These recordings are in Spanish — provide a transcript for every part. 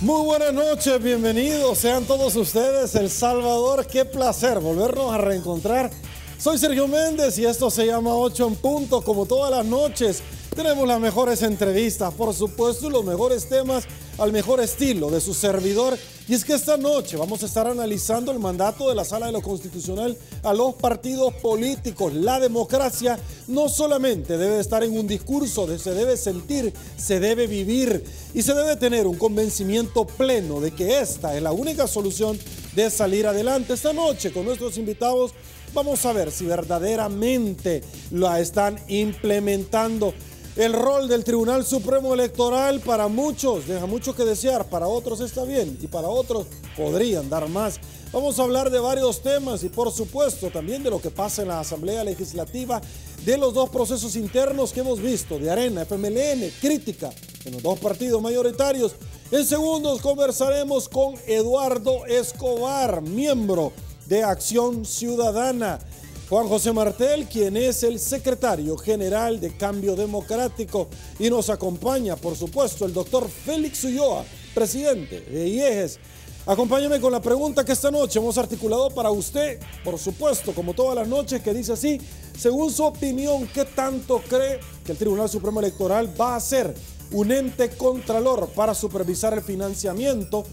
Muy buenas noches, bienvenidos sean todos ustedes, El Salvador. Qué placer volvernos a reencontrar. Soy Sergio Méndez y esto se llama 8 en punto. Como todas las noches, tenemos las mejores entrevistas, por supuesto, y los mejores temas al mejor estilo de su servidor. Y es que esta noche vamos a estar analizando el mandato de la Sala de lo Constitucional a los partidos políticos. La democracia no solamente debe estar en un discurso, se debe sentir, se debe vivir y se debe tener un convencimiento pleno de que esta es la única solución de salir adelante. Esta noche con nuestros invitados vamos a ver si verdaderamente la están implementando. El rol del Tribunal Supremo Electoral para muchos deja mucho que desear, para otros está bien y para otros podrían dar más. Vamos a hablar de varios temas y por supuesto también de lo que pasa en la Asamblea Legislativa, de los dos procesos internos que hemos visto, de Arena, FMLN, crítica en los dos partidos mayoritarios. En segundos conversaremos con Eduardo Escobar, miembro de Acción Ciudadana. Juan José Martel, quien es el secretario general de Cambio Democrático, y nos acompaña, por supuesto, el doctor Félix Ulloa, presidente de IEGES. Acompáñame con la pregunta que esta noche hemos articulado para usted, por supuesto, como todas las noches, que dice así: según su opinión, ¿qué tanto cree que el Tribunal Supremo Electoral va a ser un ente contralor para supervisar el financiamiento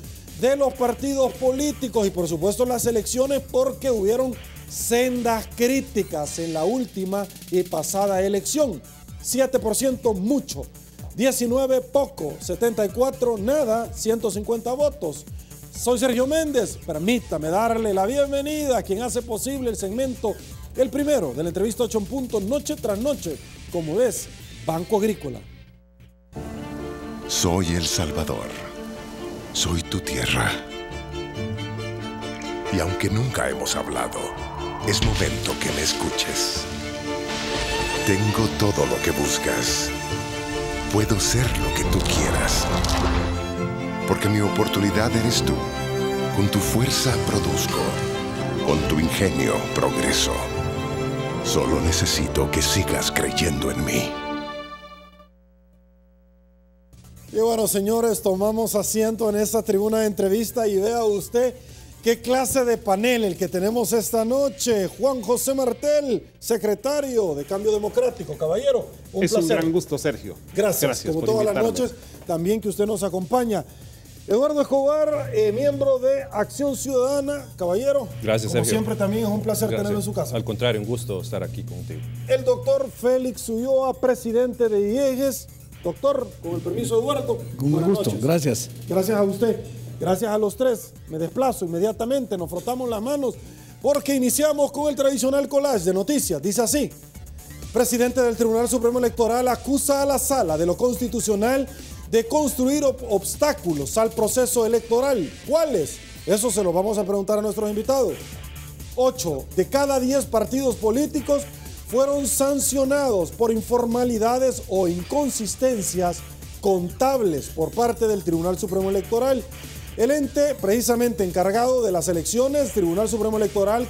de los partidos políticos y, por supuesto, las elecciones, porque hubieron sendas críticas en la última y pasada elección? 7% mucho, 19 poco, 74 nada, 150 votos. Soy Sergio Méndez, permítame darle la bienvenida a quien hace posible el segmento, el primero de la entrevista 8 en punto, noche tras noche, como es Banco Agrícola. Soy El Salvador, soy tu tierra. Y aunque nunca hemos hablado, es momento que me escuches. Tengo todo lo que buscas. Puedo ser lo que tú quieras. Porque mi oportunidad eres tú. Con tu fuerza produzco. Con tu ingenio progreso. Solo necesito que sigas creyendo en mí. Y bueno, señores, tomamos asiento en esta tribuna de entrevista y vea usted qué clase de panel el que tenemos esta noche. Juan José Martel, secretario de Cambio Democrático. Caballero, un placer. Un gran gusto, Sergio. Gracias como todas las noches, también que usted nos acompaña. Eduardo Escobar, miembro de Acción Ciudadana. Caballero, gracias, como Sergio. siempre también es un placer tenerlo en su casa. Al contrario, un gusto estar aquí contigo. El doctor Félix Ulloa, presidente de IEGES. Doctor, con el permiso de Eduardo. Con gusto, gracias. Gracias a usted. Gracias a los tres. Me desplazo inmediatamente, nos frotamos las manos porque iniciamos con el tradicional collage de noticias. Dice así: presidente del Tribunal Supremo Electoral acusa a la Sala de lo Constitucional de construir obstáculos al proceso electoral. ¿Cuáles? Eso se lo vamos a preguntar a nuestros invitados. 8 de cada 10 partidos políticos fueron sancionados por informalidades o inconsistencias contables por parte del Tribunal Supremo Electoral. El ente precisamente encargado de las elecciones, Tribunal Supremo Electoral,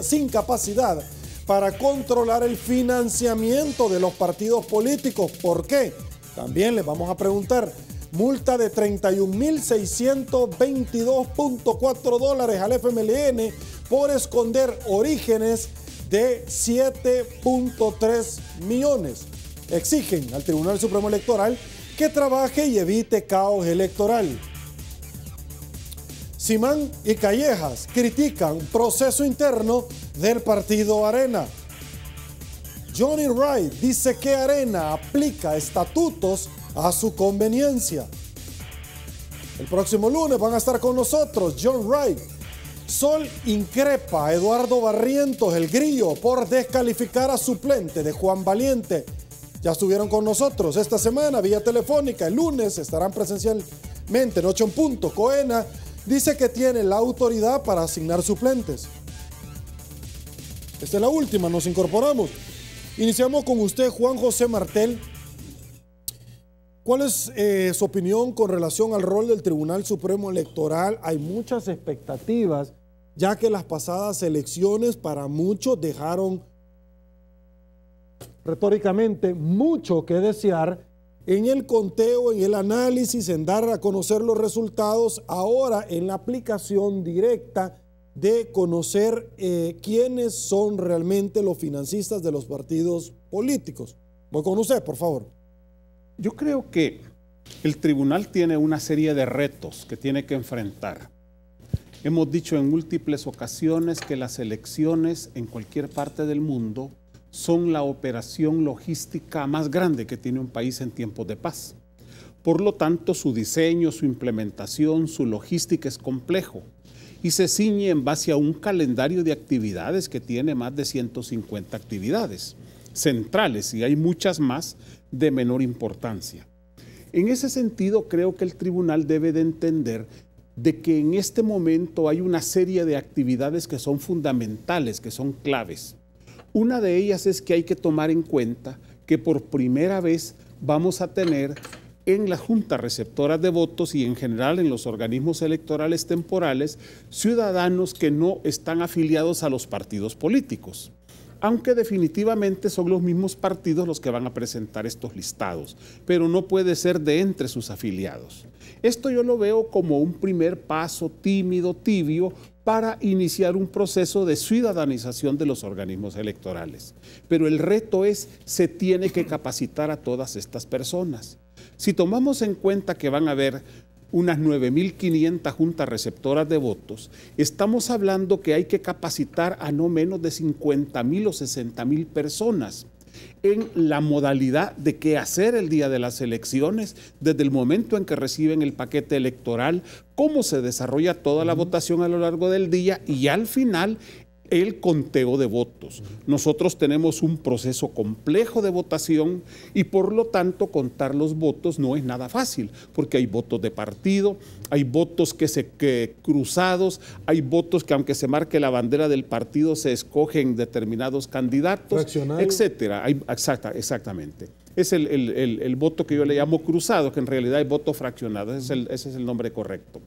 sin capacidad para controlar el financiamiento de los partidos políticos. ¿Por qué? También les vamos a preguntar. Multa de $31.622.4 al FMLN por esconder orígenes de 7.3 millones. Exigen al Tribunal Supremo Electoral que trabaje y evite caos electoral. Simán y Callejas critican proceso interno del partido Arena. Johnny Wright dice que Arena aplica estatutos a su conveniencia. El próximo lunes van a estar con nosotros John Wright. Sol increpa a Eduardo Barrientos, el Grillo, por descalificar a suplente de Juan Valiente. Ya estuvieron con nosotros esta semana vía telefónica. El lunes estarán presencialmente en 8 en punto. Coena dice que tiene la autoridad para asignar suplentes. Esta es la última, nos incorporamos. Iniciamos con usted, Juan José Martel. ¿Cuál es su opinión con relación al rol del Tribunal Supremo Electoral? Hay muchas expectativas, ya que las pasadas elecciones para muchos dejaron retóricamente mucho que desear en el conteo, en el análisis, en dar a conocer los resultados, ahora en la aplicación directa de conocer quiénes son realmente los financistas de los partidos políticos. Voy con usted, por favor. Yo creo que el tribunal tiene una serie de retos que tiene que enfrentar. Hemos dicho en múltiples ocasiones que las elecciones en cualquier parte del mundo son la operación logística más grande que tiene un país en tiempos de paz. Por lo tanto, su diseño, su implementación, su logística es complejo y se ciñe en base a un calendario de actividades que tiene más de 150 actividades centrales y hay muchas más de menor importancia. En ese sentido, creo que el tribunal debe de entender de que en este momento hay una serie de actividades que son fundamentales, que son claves. Una de ellas es que hay que tomar en cuenta que por primera vez vamos a tener en las juntas receptoras de votos y en general en los organismos electorales temporales ciudadanos que no están afiliados a los partidos políticos, aunque definitivamente son los mismos partidos los que van a presentar estos listados, pero no puede ser de entre sus afiliados. Esto yo lo veo como un primer paso tímido, tibio, para iniciar un proceso de ciudadanización de los organismos electorales. Pero el reto es, se tiene que capacitar a todas estas personas. Si tomamos en cuenta que van a haber unas 9.500 juntas receptoras de votos, estamos hablando que hay que capacitar a no menos de 50.000 o 60.000 personas en la modalidad de qué hacer el día de las elecciones, desde el momento en que reciben el paquete electoral, cómo se desarrolla toda la votación a lo largo del día y al final el conteo de votos. Nosotros tenemos un proceso complejo de votación y por lo tanto contar los votos no es nada fácil, porque hay votos de partido, hay votos que cruzados, hay votos que aunque se marque la bandera del partido se escogen determinados candidatos, etcétera. Exactamente. Es el voto que yo le llamo cruzado, que en realidad es voto fraccionado, ese es el nombre correcto.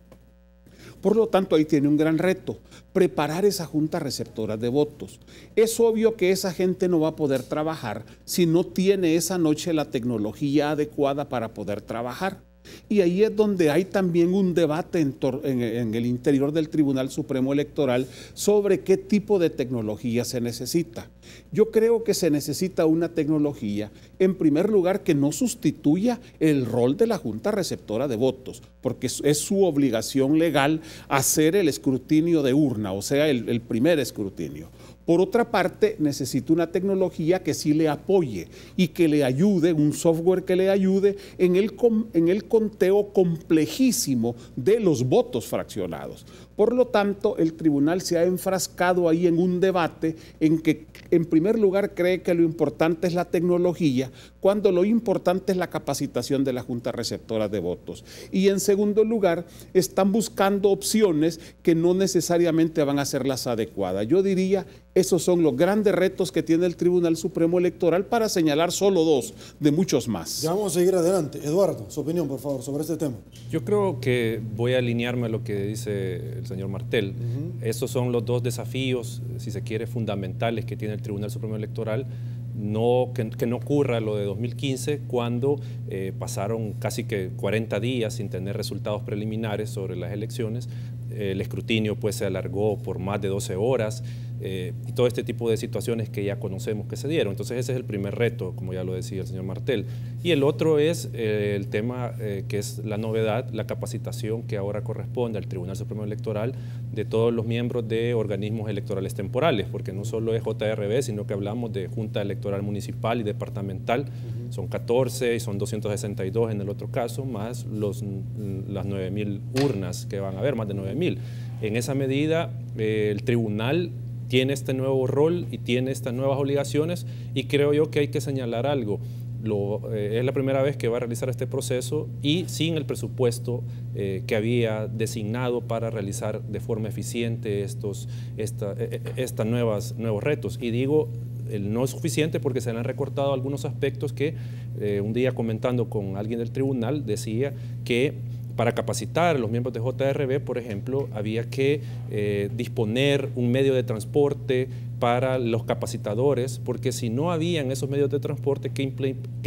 Por lo tanto, ahí tiene un gran reto, preparar esa junta receptora de votos. Es obvio que esa gente no va a poder trabajar si no tiene esa noche la tecnología adecuada para poder trabajar. Y ahí es donde hay también un debate en el interior del Tribunal Supremo Electoral sobre qué tipo de tecnología se necesita. Yo creo que se necesita una tecnología, en primer lugar, que no sustituya el rol de la Junta Receptora de Votos, porque es su obligación legal hacer el escrutinio de urna, o sea, el primer escrutinio. Por otra parte, necesita una tecnología que sí le apoye y que le ayude, un software que le ayude en el conteo complejísimo de los votos fraccionados. Por lo tanto, el tribunal se ha enfrascado ahí en un debate en que, en primer lugar, cree que lo importante es la tecnología, cuando lo importante es la capacitación de la Junta Receptora de Votos. Y en segundo lugar, están buscando opciones que no necesariamente van a ser las adecuadas. Yo diría, esos son los grandes retos que tiene el Tribunal Supremo Electoral, para señalar solo dos de muchos más. Ya vamos a seguir adelante. Eduardo, su opinión, por favor, sobre este tema. Yo creo que voy a alinearme a lo que dice el señor Martel. Esos son los dos desafíos, si se quiere, fundamentales que tiene el Tribunal Supremo Electoral. Que no ocurra lo de 2015, cuando pasaron casi que 40 días sin tener resultados preliminares sobre las elecciones. El escrutinio pues se alargó por más de 12 horas y todo este tipo de situaciones que ya conocemos que se dieron. Entonces ese es el primer reto, como ya lo decía el señor Martel. Y el otro es el tema que es la novedad, la capacitación que ahora corresponde al Tribunal Supremo Electoral de todos los miembros de organismos electorales temporales, porque no solo es JRB, sino que hablamos de Junta Electoral Municipal y Departamental. Son 14 y son 262 en el otro caso, más las 9.000 urnas que van a haber, más de 9.000. En esa medida, el tribunal tiene este nuevo rol y tiene estas nuevas obligaciones, y creo yo que hay que señalar algo. Es la primera vez que va a realizar este proceso y sin el presupuesto que había designado para realizar de forma eficiente estos nuevos retos. Y digo, no es suficiente porque se le han recortado algunos aspectos que un día comentando con alguien del tribunal decía que para capacitar a los miembros de JRB, por ejemplo, había que disponer un medio de transporte para los capacitadores, porque si no habían esos medios de transporte, ¿qué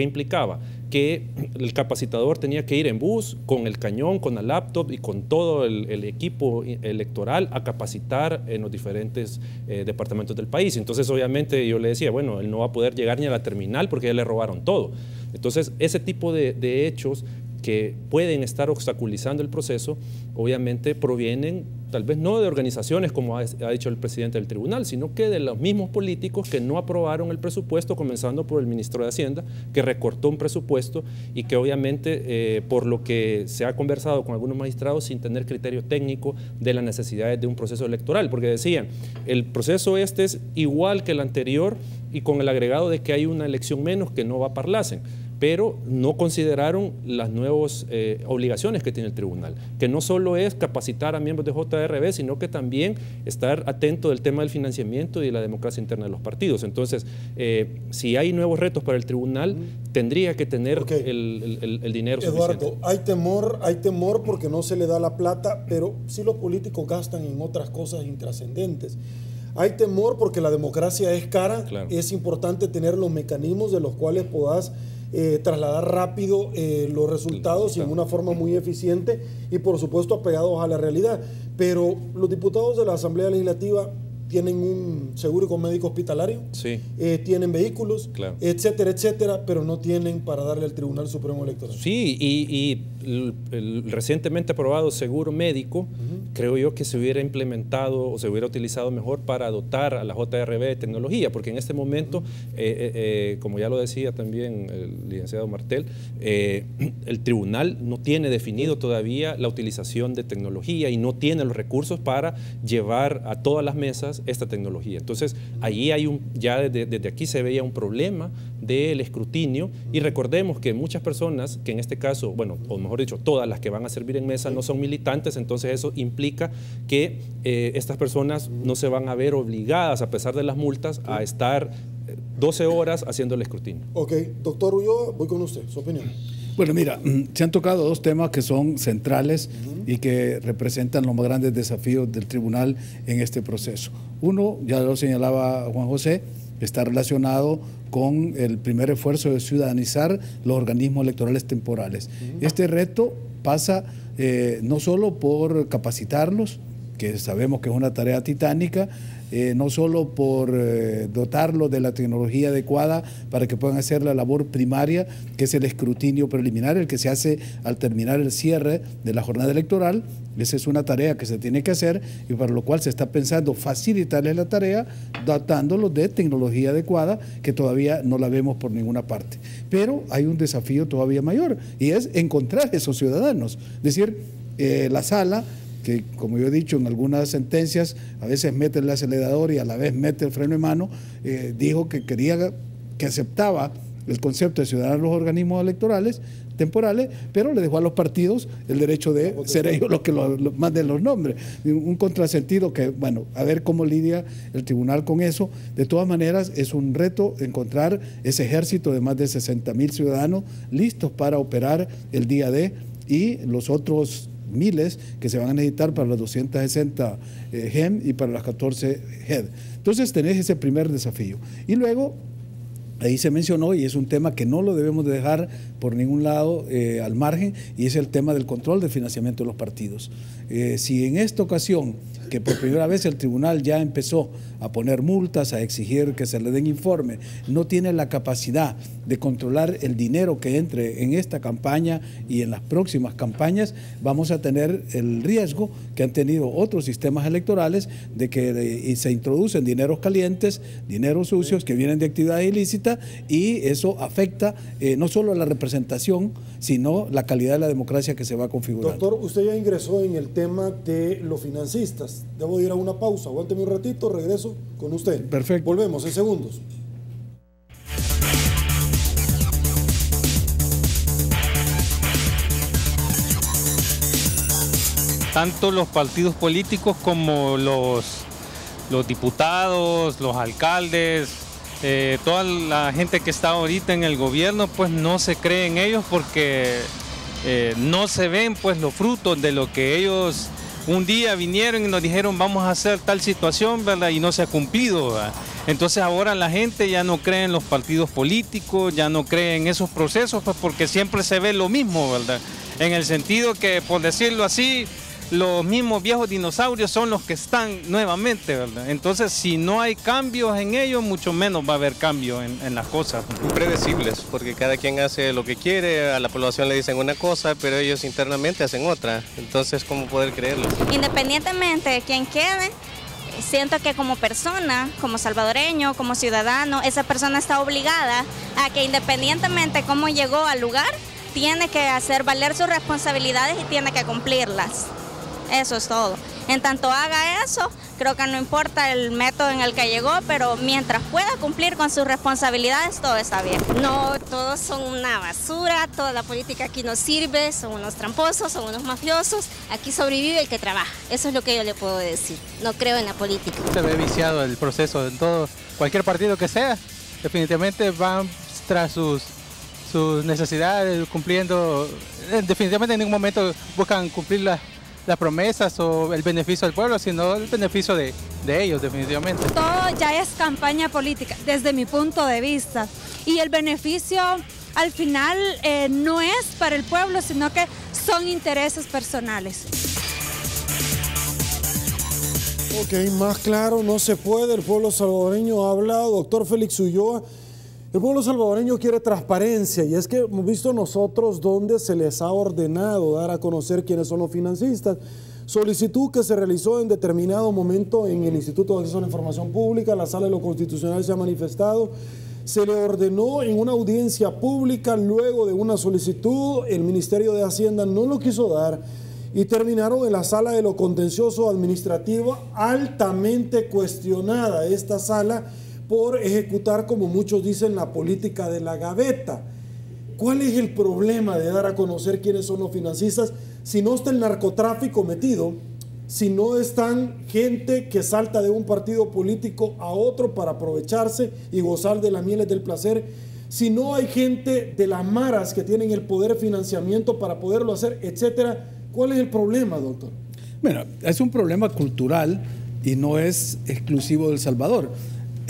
implicaba? Que el capacitador tenía que ir en bus, con el cañón, con la laptop y con todo el equipo electoral a capacitar en los diferentes departamentos del país. Entonces, obviamente, yo le decía, bueno, él no va a poder llegar ni a la terminal porque ya le robaron todo. Entonces, ese tipo de hechos que pueden estar obstaculizando el proceso, obviamente provienen tal vez no de organizaciones como ha dicho el presidente del tribunal, sino que de los mismos políticos que no aprobaron el presupuesto, comenzando por el ministro de Hacienda, que recortó un presupuesto y que obviamente por lo que se ha conversado con algunos magistrados sin tener criterio técnico de las necesidades de un proceso electoral, porque decían, el proceso este es igual que el anterior y con el agregado de que hay una elección menos que no va a parlacen, pero no consideraron las nuevas obligaciones que tiene el tribunal, que no solo es capacitar a miembros de JRB, sino que también estar atento del tema del financiamiento y de la democracia interna de los partidos. Entonces, si hay nuevos retos para el tribunal, tendría que tener el dinero suficiente. Eduardo, hay temor porque no se le da la plata, pero sí los políticos gastan en otras cosas intrascendentes. Hay temor porque la democracia es cara, claro. Es importante tener los mecanismos de los cuales puedas trasladar rápido los resultados y en una forma muy eficiente y por supuesto apegados a la realidad. Pero los diputados de la Asamblea Legislativa tienen un seguro médico hospitalario, sí. Tienen vehículos, claro. Etcétera, etcétera, pero no tienen para darle al Tribunal Supremo Electoral. Sí, y el recientemente aprobado seguro médico, creo yo que se hubiera implementado o se hubiera utilizado mejor para dotar a la JRB de tecnología, porque en este momento, como ya lo decía también el licenciado Martel, el tribunal no tiene definido todavía la utilización de tecnología y no tiene los recursos para llevar a todas las mesas esta tecnología. Entonces, allí hay ya desde aquí se veía un problema del escrutinio y recordemos que muchas personas, que en este caso, bueno, o mejor dicho, todas las que van a servir en mesa no son militantes, entonces eso implica que estas personas no se van a ver obligadas, a pesar de las multas, a estar 12 horas haciendo el escrutinio. Ok, doctor Ulloa, voy con usted, su opinión. Bueno, mira, se han tocado dos temas que son centrales y que representan los más grandes desafíos del tribunal en este proceso. Uno, ya lo señalaba Juan José, está relacionado con el primer esfuerzo de ciudadanizar los organismos electorales temporales. Este reto pasa no solo por capacitarlos, que sabemos que es una tarea titánica, no solo por dotarlos de la tecnología adecuada para que puedan hacer la labor primaria, que es el escrutinio preliminar, el que se hace al terminar el cierre de la jornada electoral. Esa es una tarea que se tiene que hacer y para lo cual se está pensando facilitarles la tarea, dotándolos de tecnología adecuada, que todavía no la vemos por ninguna parte. Pero hay un desafío todavía mayor y es encontrar esos ciudadanos. Es decir, la sala, que como yo he dicho en algunas sentencias, a veces mete el acelerador y a la vez mete el freno de mano, dijo que aceptaba el concepto de ciudadanos los organismos electorales temporales, pero le dejó a los partidos el derecho de ser ellos los que manden los nombres. Un contrasentido que, bueno, a ver cómo lidia el tribunal con eso. De todas maneras, es un reto encontrar ese ejército de más de 60,000 ciudadanos listos para operar el día D y los otros miles que se van a necesitar para las 260 GEM y para las 14 HED. Entonces tenés ese primer desafío. Y luego, ahí se mencionó, y es un tema que no lo debemos de dejar por ningún lado al margen, y es el tema del control del financiamiento de los partidos. Si en esta ocasión, que por primera vez el tribunal ya empezó a poner multas, a exigir que se le den informe, no tiene la capacidad de controlar el dinero que entre en esta campaña y en las próximas campañas, vamos a tener el riesgo que han tenido otros sistemas electorales de que se introducen dineros calientes, dineros sucios que vienen de actividad ilícita, y eso afecta no solo a la representación, sino la calidad de la democracia que se va configurando. Doctor, usted ya ingresó en el tema de los financistas. Debo ir a una pausa, aguánteme un ratito, regreso con usted. Perfecto. Volvemos en segundos. Tanto los partidos políticos como los diputados, los alcaldes, toda la gente que está ahorita en el gobierno, pues no se cree en ellos porque no se ven pues los frutos de lo que ellos un día vinieron y nos dijeron vamos a hacer tal situación, ¿verdad? Y no se ha cumplido, ¿verdad? Entonces ahora la gente ya no cree en los partidos políticos, ya no cree en esos procesos, pues porque siempre se ve lo mismo, ¿verdad? En el sentido que, por decirlo así, los mismos viejos dinosaurios son los que están nuevamente, ¿verdad? Entonces, si no hay cambios en ellos, mucho menos va a haber cambio en las cosas. Impredecibles, porque cada quien hace lo que quiere, a la población le dicen una cosa, pero ellos internamente hacen otra. Entonces, ¿cómo poder creerlo? Independientemente de quién quede, siento que como persona, como salvadoreño, como ciudadano, esa persona está obligada a que independientemente de cómo llegó al lugar, tiene que hacer valer sus responsabilidades y tiene que cumplirlas. Eso es todo. En tanto haga eso, creo que no importa el método en el que llegó, pero mientras pueda cumplir con sus responsabilidades, todo está bien. No, todos son una basura, toda la política aquí no sirve, son unos tramposos, son unos mafiosos. Aquí sobrevive el que trabaja. Eso es lo que yo le puedo decir. No creo en la política. Se ve viciado el proceso en todo, cualquier partido que sea, definitivamente van tras sus necesidades, cumpliendo, definitivamente en ningún momento buscan cumplir las promesas o el beneficio del pueblo, sino el beneficio de ellos, definitivamente. Todo ya es campaña política, desde mi punto de vista. Y el beneficio, al final, no es para el pueblo, sino que son intereses personales. Ok, más claro no se puede. El pueblo salvadoreño ha hablado. Doctor Félix Ulloa, el pueblo salvadoreño quiere transparencia, y es que hemos visto nosotros donde se les ha ordenado dar a conocer quiénes son los financistas. Solicitud que se realizó en determinado momento en el Instituto de Acceso a la Información Pública, la Sala de lo Constitucional se ha manifestado. Se le ordenó en una audiencia pública, luego de una solicitud, el Ministerio de Hacienda no lo quiso dar y terminaron en la Sala de lo Contencioso Administrativo, altamente cuestionada esta sala por ejecutar, como muchos dicen, la política de la gaveta. ¿Cuál es el problema de dar a conocer quiénes son los financistas si no está el narcotráfico metido, si no están gente que salta de un partido político a otro para aprovecharse y gozar de las mieles del placer, si no hay gente de las maras que tienen el poder financiamiento para poderlo hacer, etcétera? ¿Cuál es el problema, doctor? Bueno, es un problema cultural y no es exclusivo de El Salvador.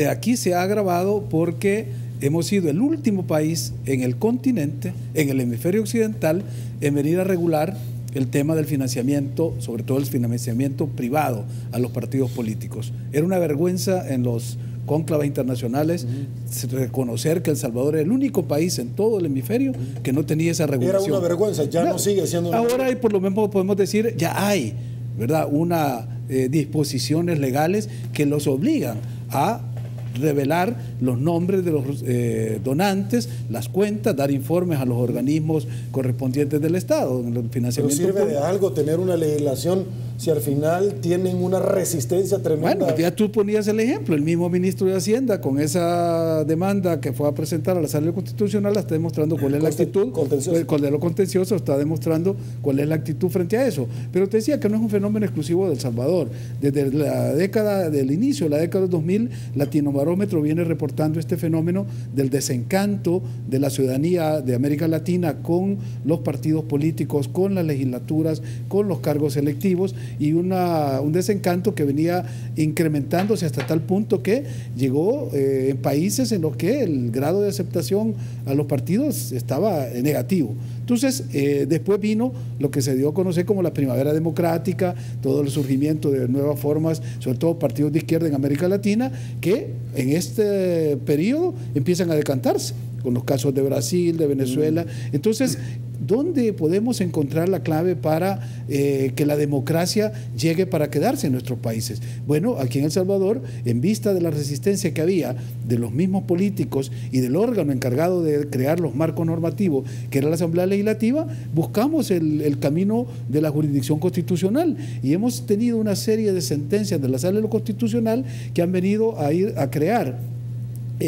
Aquí se ha agravado porque hemos sido el último país en el continente, en el hemisferio occidental, en venir a regular el tema del financiamiento, sobre todo el financiamiento privado a los partidos políticos. Era una vergüenza en los cónclaves internacionales reconocer que El Salvador era el único país en todo el hemisferio que no tenía esa regulación. Era una vergüenza, ya no sigue siendo una vergüenza. Ahora por lo menos podemos decir, ya hay, ¿verdad?, disposiciones legales que los obligan a revelar los nombres de los donantes, las cuentas, dar informes a los organismos correspondientes del Estado. En el financiamiento. ¿Pero sirve de algo tener una legislación si al final tienen una resistencia tremenda? Bueno, ya tú ponías el ejemplo, el mismo ministro de Hacienda con esa demanda que fue a presentar a la Sala Constitucional está demostrando cuál es la actitud, con lo contencioso está demostrando cuál es la actitud frente a eso. Pero te decía que no es un fenómeno exclusivo de El Salvador. Desde la década del inicio, la década de 2000, Latinobarómetro viene reportando este fenómeno del desencanto de la ciudadanía de América Latina con los partidos políticos, con las legislaturas, con los cargos electivos, y un desencanto que venía incrementándose hasta tal punto que llegó en países en los que el grado de aceptación a los partidos estaba negativo. Entonces, después vino lo que se dio a conocer como la primavera democrática, todo el surgimiento de nuevas formas, sobre todo partidos de izquierda en América Latina, que en este periodo empiezan a decantarse, con los casos de Brasil, de Venezuela. Entonces, ¿dónde podemos encontrar la clave para que la democracia llegue para quedarse en nuestros países? Bueno, aquí en El Salvador, en vista de la resistencia que había de los mismos políticos y del órgano encargado de crear los marcos normativos, que era la Asamblea Legislativa, buscamos el camino de la jurisdicción constitucional y hemos tenido una serie de sentencias de la Sala de lo Constitucional que han venido a crear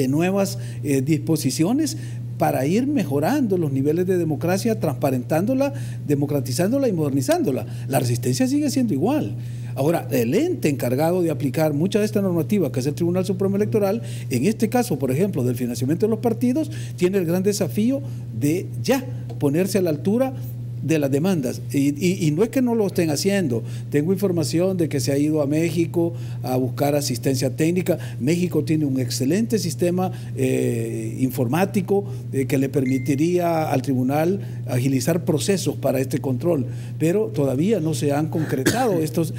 nuevas disposiciones para ir mejorando los niveles de democracia, transparentándola, democratizándola y modernizándola. La resistencia sigue siendo igual. Ahora, el ente encargado de aplicar mucha de esta normativa, que es el Tribunal Supremo Electoral, en este caso, por ejemplo, del financiamiento de los partidos, tiene el gran desafío de ya ponerse a la altura de las demandas. Y no es que no lo estén haciendo. Tengo información de que se ha ido a México a buscar asistencia técnica. México tiene un excelente sistema informático que le permitiría al tribunal agilizar procesos para este control, pero todavía no se han concretado estas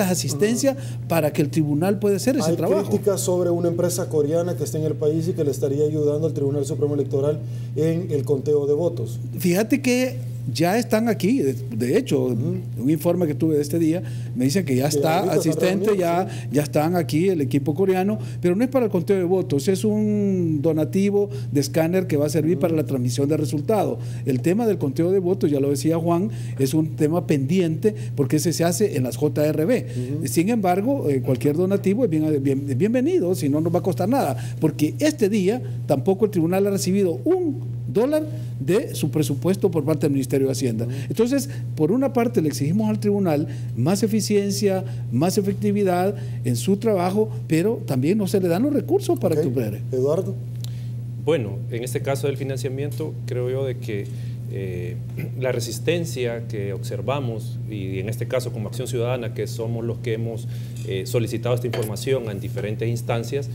asistencias para que el tribunal pueda hacer ese trabajo. Hay críticas sobre una empresa coreana que está en el país y que le estaría ayudando al Tribunal Supremo Electoral en el conteo de votos. Fíjate que ya están aquí, de hecho, un informe que tuve de este día, me dicen que ya está asistente, ya están aquí el equipo coreano, pero no es para el conteo de votos, es un donativo de escáner que va a servir para la transmisión de resultados. El tema del conteo de votos, ya lo decía Juan, es un tema pendiente porque ese se hace en las JRB. Sin embargo, cualquier donativo es bienvenido, si no nos va a costar nada, porque este día tampoco el tribunal ha recibido $1 de su presupuesto por parte del Ministerio de Hacienda. Entonces, por una parte le exigimos al tribunal más eficiencia, más efectividad en su trabajo, pero también no se le dan los recursos para que opere. Eduardo. Bueno, en este caso del financiamiento, creo yo de que la resistencia que observamos, y en este caso como Acción Ciudadana, que somos los que hemos solicitado esta información en diferentes instancias,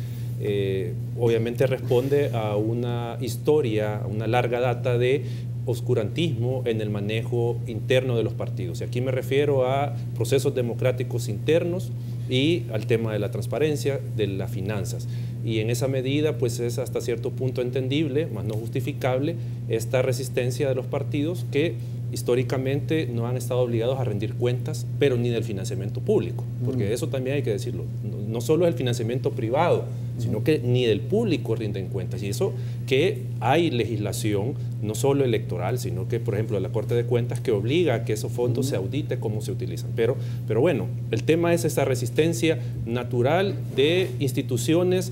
obviamente responde a una historia, a una larga data de oscurantismo en el manejo interno de los partidos. Y aquí me refiero a procesos democráticos internos y al tema de la transparencia, de las finanzas. Y en esa medida, pues es hasta cierto punto entendible, más no justificable, esta resistencia de los partidos que históricamente no han estado obligados a rendir cuentas, pero ni del financiamiento público, porque eso también hay que decirlo. No solo es el financiamiento privado, sino que ni del público rinden cuentas. Y eso que hay legislación, no solo electoral, sino que, por ejemplo, la Corte de Cuentas que obliga a que esos fondos se audite cómo se utilizan. Pero bueno, el tema es esa resistencia natural de instituciones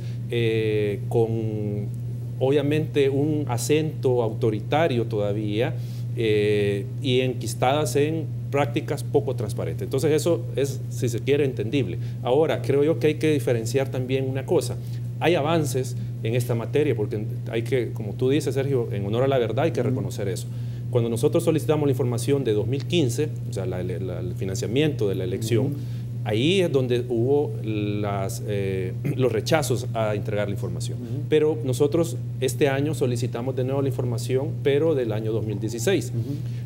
con, obviamente, un acento autoritario todavía, y enquistadas en prácticas poco transparentes. Entonces eso es, si se quiere, entendible. Ahora, creo yo que hay que diferenciar también una cosa. Hay avances en esta materia, porque hay que, como tú dices, Sergio, en honor a la verdad hay que reconocer eso. Cuando nosotros solicitamos la información de 2015, o sea, el financiamiento de la elección, ahí es donde hubo los rechazos a entregar la información. Pero nosotros este año solicitamos de nuevo la información, pero del año 2016.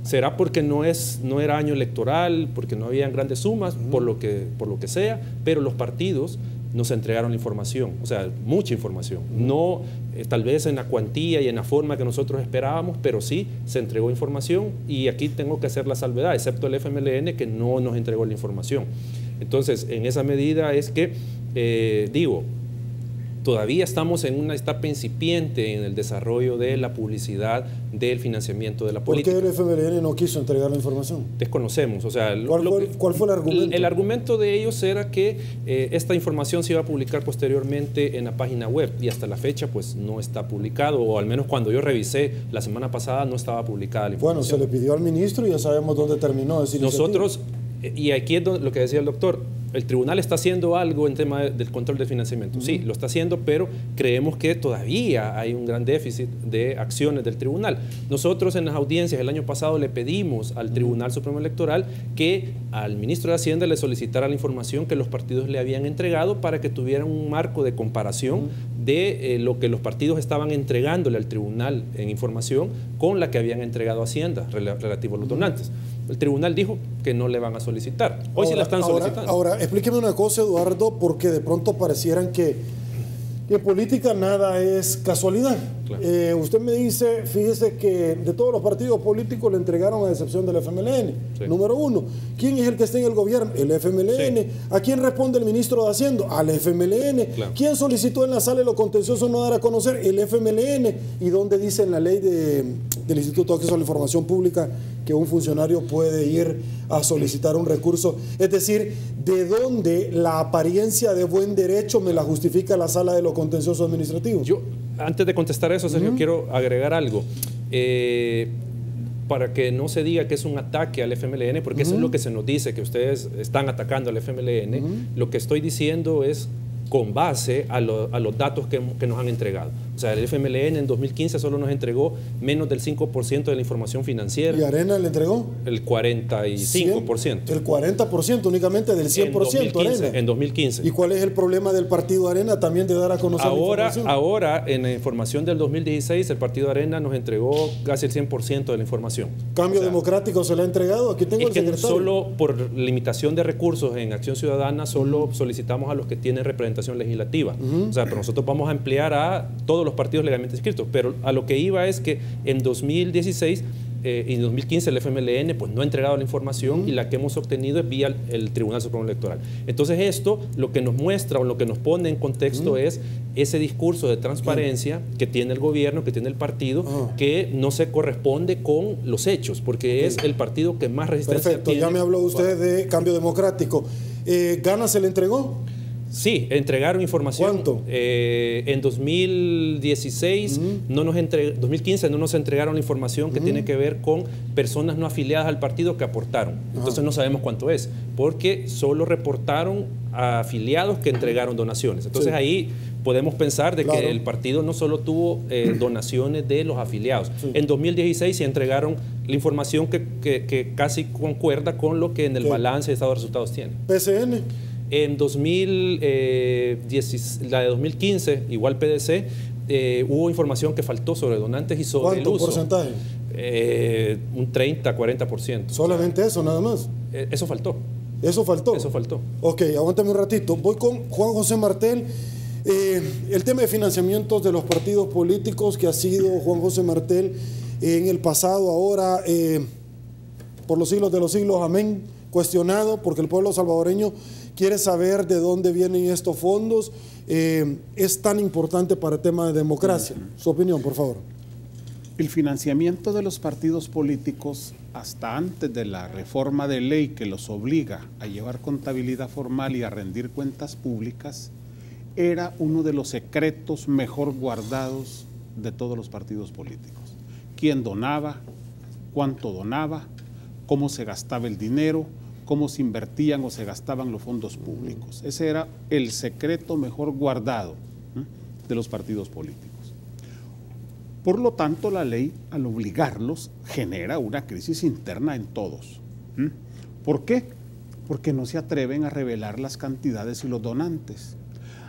¿Será porque no era año electoral, porque no habían grandes sumas, por lo que sea? Pero los partidos nos entregaron la información, o sea, mucha información. No tal vez en la cuantía y en la forma que nosotros esperábamos, pero sí se entregó información, y aquí tengo que hacer la salvedad, excepto el FMLN, que no nos entregó la información. Entonces, en esa medida es que, todavía estamos en una etapa incipiente en el desarrollo de la publicidad del financiamiento de la política. ¿Por qué el FMLN no quiso entregar la información? Desconocemos. O sea, ¿Cuál fue el argumento? El argumento de ellos era que esta información se iba a publicar posteriormente en la página web, y hasta la fecha pues no está publicado, o al menos cuando yo revisé la semana pasada no estaba publicada la información. Bueno, se le pidió al ministro y ya sabemos dónde terminó esa iniciativa. Nosotros, y aquí es lo que decía el doctor, el tribunal está haciendo algo en tema del control del financiamiento. Sí, lo está haciendo, pero creemos que todavía hay un gran déficit de acciones del tribunal. Nosotros en las audiencias el año pasado le pedimos al Tribunal Supremo Electoral que al ministro de Hacienda le solicitara la información que los partidos le habían entregado para que tuvieran un marco de comparación de lo que los partidos estaban entregándole al tribunal en información con la que habían entregado a Hacienda relativo a los donantes. El tribunal dijo que no le van a solicitar. Hoy sí la están solicitando. Ahora, explíqueme una cosa, Eduardo, porque de pronto parecieran que en política nada es casualidad. Claro. Usted me dice, fíjese que de todos los partidos políticos le entregaron a excepción del FMLN. Sí. Número uno, ¿quién es el que está en el gobierno? El FMLN. Sí. ¿A quién responde el ministro de Hacienda? Al FMLN. Claro. ¿Quién solicitó en la sala de lo contencioso no dar a conocer? El FMLN. ¿Y dónde dice en la ley del Instituto de Acceso a la Información Pública que un funcionario puede ir a solicitar un recurso? Es decir, ¿de dónde la apariencia de buen derecho me la justifica la sala de lo contencioso administrativo? Yo, antes de contestar eso, Sergio, quiero agregar algo. Para que no se diga que es un ataque al FMLN, porque eso es lo que se nos dice, que ustedes están atacando al FMLN. Lo que estoy diciendo es con base a los datos que nos han entregado. O sea, el FMLN en 2015 solo nos entregó menos del 5% de la información financiera. ¿Y Arena le entregó? El 45%. El 40% únicamente del 100%, Arena. En 2015. ¿Y cuál es el problema del partido Arena también de dar a conocer la información? Ahora, en la información del 2016, el partido Arena nos entregó casi el 100% de la información. ¿Cambio Democrático se le ha entregado? Aquí tengo el secretario. Solo por limitación de recursos en Acción Ciudadana, solo solicitamos a los que tienen representación legislativa. O sea, pero nosotros vamos a emplear a todos los partidos legalmente inscritos, pero a lo que iba es que en 2016 y en 2015 el FMLN pues no ha entregado la información y la que hemos obtenido es vía el Tribunal Supremo Electoral. Entonces esto lo que nos muestra o lo que nos pone en contexto es ese discurso de transparencia que tiene el gobierno, que tiene el partido, que no se corresponde con los hechos, porque es el partido que más resistencia tiene. Ya me habló usted de Cambio Democrático. ¿Gana se le entregó? Sí, entregaron información. ¿Cuánto? En 2016, 2015 no nos entregaron la información que tiene que ver con personas no afiliadas al partido que aportaron. Entonces no sabemos cuánto es, porque solo reportaron a afiliados que entregaron donaciones. Entonces ahí podemos pensar de que el partido no solo tuvo donaciones de los afiliados. En 2016 se entregaron la información que casi concuerda con lo que en el balance de estado de resultados tiene. ¿PCN? En la de 2015, igual PDC, hubo información que faltó sobre donantes y sobre el uso. ¿Cuánto porcentaje? Un 30-40%. ¿Solamente eso, nada más? Eso faltó. ¿Eso faltó? Eso faltó. Ok, aguántame un ratito. Voy con Juan José Martel. El tema de financiamientos de los partidos políticos que ha sido Juan José Martel en el pasado, ahora, por los siglos de los siglos, amén, cuestionado, porque el pueblo salvadoreño quiere saber de dónde vienen estos fondos. Es tan importante para el tema de democracia. Su opinión, por favor. El financiamiento de los partidos políticos, hasta antes de la reforma de ley que los obliga a llevar contabilidad formal y a rendir cuentas públicas, era uno de los secretos mejor guardados de todos los partidos políticos. ¿Quién donaba? ¿Cuánto donaba? ¿Cómo se gastaba el dinero? ¿Cómo se invertían o se gastaban los fondos públicos? Ese era el secreto mejor guardado de los partidos políticos. Por lo tanto, la ley, al obligarlos, genera una crisis interna en todos. ¿Por qué? Porque no se atreven a revelar las cantidades y los donantes.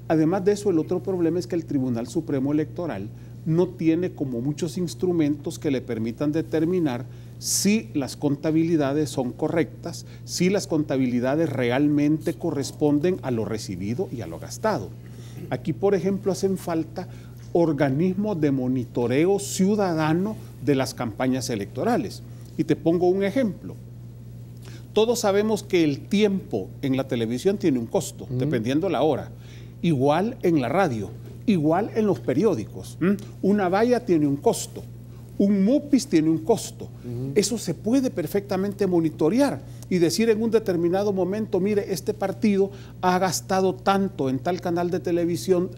Además de eso, el otro problema es que el Tribunal Supremo Electoral no tiene como muchos instrumentos que le permitan determinar si las contabilidades son correctas, si las contabilidades realmente corresponden a lo recibido y a lo gastado. Aquí, por ejemplo, hacen falta organismos de monitoreo ciudadano de las campañas electorales. Y te pongo un ejemplo. Todos sabemos que el tiempo en la televisión tiene un costo, dependiendo la hora. Igual en la radio, igual en los periódicos. Una valla tiene un costo. Un MUPIS tiene un costo. Eso se puede perfectamente monitorear y decir en un determinado momento, mire, este partido ha gastado tanto en tal canal de televisión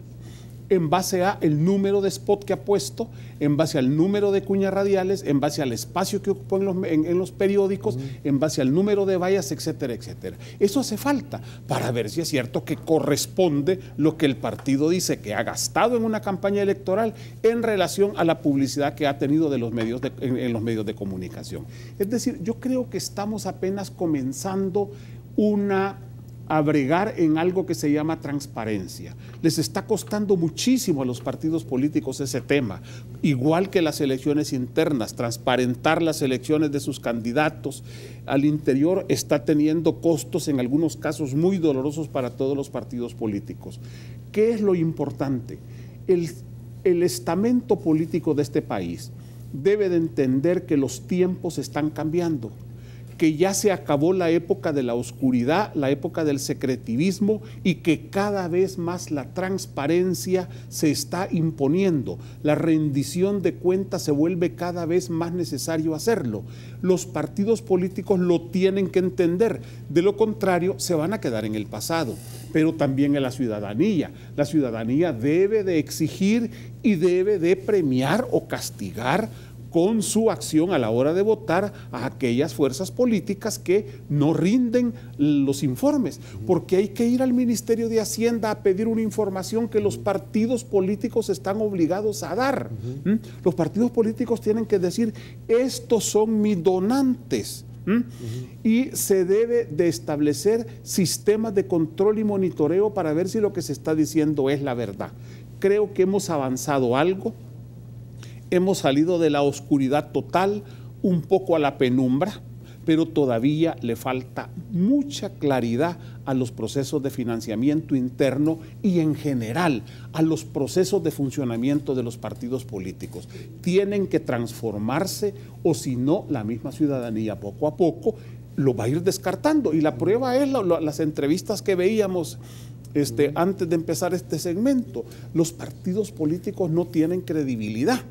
en base a el número de spot que ha puesto, en base al número de cuñas radiales, en base al espacio que ocupó en los periódicos, en base al número de vallas, etcétera, etcétera. Eso hace falta para ver si es cierto que corresponde lo que el partido dice que ha gastado en una campaña electoral en relación a la publicidad que ha tenido de los medios en los medios de comunicación. Es decir, yo creo que estamos apenas comenzando a bregar en algo que se llama transparencia. Les está costando muchísimo a los partidos políticos ese tema, igual que las elecciones internas, transparentar las elecciones de sus candidatos al interior está teniendo costos, en algunos casos muy dolorosos para todos los partidos políticos. ¿Qué es lo importante? El estamento político de este país debe de entender que los tiempos están cambiando, que ya se acabó la época de la oscuridad, la época del secretivismo y que cada vez más la transparencia se está imponiendo. La rendición de cuentas se vuelve cada vez más necesario hacerlo. Los partidos políticos lo tienen que entender, de lo contrario se van a quedar en el pasado, pero también en la ciudadanía. La ciudadanía debe de exigir y debe de premiar o castigar con su acción a la hora de votar a aquellas fuerzas políticas que no rinden los informes, porque hay que ir al Ministerio de Hacienda a pedir una información que los partidos políticos están obligados a dar. Los partidos políticos tienen que decir, estos son mis donantes. Y se debe de establecer sistemas de control y monitoreo para ver si lo que se está diciendo es la verdad. Creo que hemos avanzado algo. Hemos salido de la oscuridad total un poco a la penumbra, pero todavía le falta mucha claridad a los procesos de financiamiento interno y en general a los procesos de funcionamiento de los partidos políticos. Tienen que transformarse o si no, la misma ciudadanía poco a poco lo va a ir descartando. Y la prueba es las entrevistas que veíamos antes de empezar este segmento. Los partidos políticos no tienen credibilidad.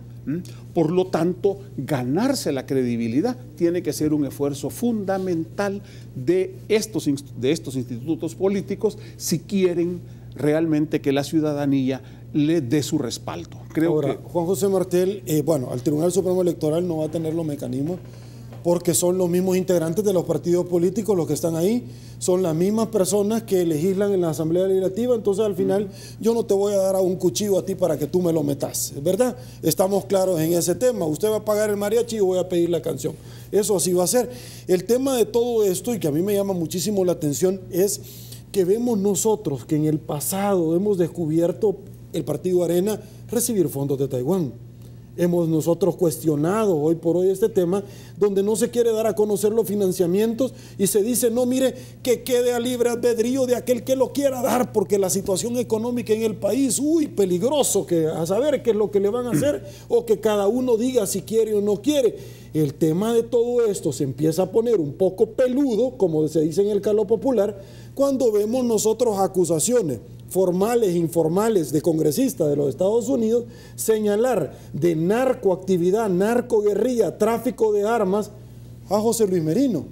Por lo tanto, ganarse la credibilidad tiene que ser un esfuerzo fundamental de estos institutos políticos si quieren realmente que la ciudadanía le dé su respaldo. Ahora, Juan José Martel, bueno, al Tribunal Supremo Electoral no va a tener los mecanismos porque son los mismos integrantes de los partidos políticos los que están ahí, son las mismas personas que legislan en la Asamblea Legislativa, entonces al final yo no te voy a dar a un cuchillo a ti para que tú me lo metas, ¿verdad? Estamos claros en ese tema, usted va a pagar el mariachi y yo voy a pedir la canción, eso así va a ser. El tema de todo esto, y que a mí me llama muchísimo la atención, es que vemos nosotros que en el pasado hemos descubierto el Partido Arena recibir fondos de Taiwán. Hemos nosotros cuestionado hoy por hoy este tema, donde no se quiere dar a conocer los financiamientos y se dice, no, mire, que quede a libre albedrío de aquel que lo quiera dar, porque la situación económica en el país, uy, peligroso, que a saber qué es lo que le van a hacer, o que cada uno diga si quiere o no quiere. El tema de todo esto se empieza a poner un poco peludo, como se dice en el calor popular, cuando vemos nosotros acusaciones formales e informales de congresistas de los Estados Unidos señalar de narcoactividad, narcoguerrilla, tráfico de armas a José Luis Merino,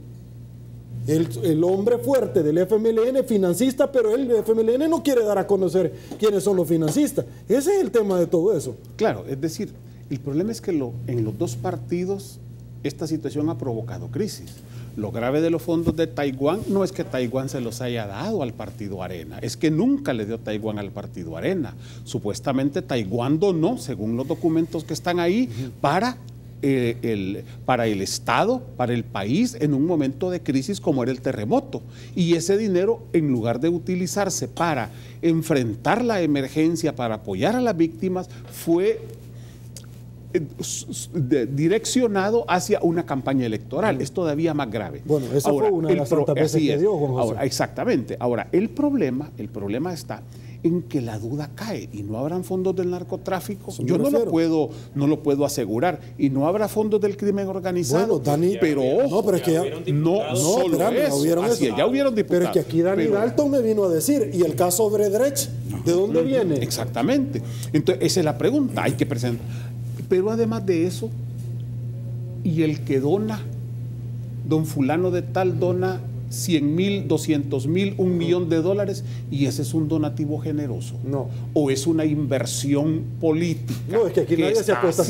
el hombre fuerte del FMLN, financista, pero el FMLN no quiere dar a conocer quiénes son los financistas. Ese es el tema de todo eso. Claro, es decir, el problema es que en los dos partidos esta situación ha provocado crisis. Lo grave de los fondos de Taiwán no es que Taiwán se los haya dado al Partido Arena, es que nunca le dio Taiwán al Partido Arena. Supuestamente Taiwán donó, según los documentos que están ahí, para el Estado, para el país, en un momento de crisis como era el terremoto. Y ese dinero, en lugar de utilizarse para enfrentar la emergencia, para apoyar a las víctimas, fue direccionado hacia una campaña electoral. Es todavía más grave. Bueno, esa fue una de las tantas veces que dio, Juan José. Ahora, exactamente. Ahora, el problema está en que la duda cae y no habrán fondos del narcotráfico. Yo no lo puedo asegurar. Y no habrá fondos del crimen organizado. Bueno, Dani, pero no, pero es que ya hubieron diputados. Pero es que aquí Dani Dalton me vino a decir, ¿y el caso Brecht? ¿De dónde viene? Exactamente. Entonces, esa es la pregunta. Hay que presentar. Pero además de eso, y el que dona, don fulano de tal dona 100,000, 200,000, $1,000,000, y ese es un donativo generoso. No. O es una inversión política. No, es que aquí nadie se acuesta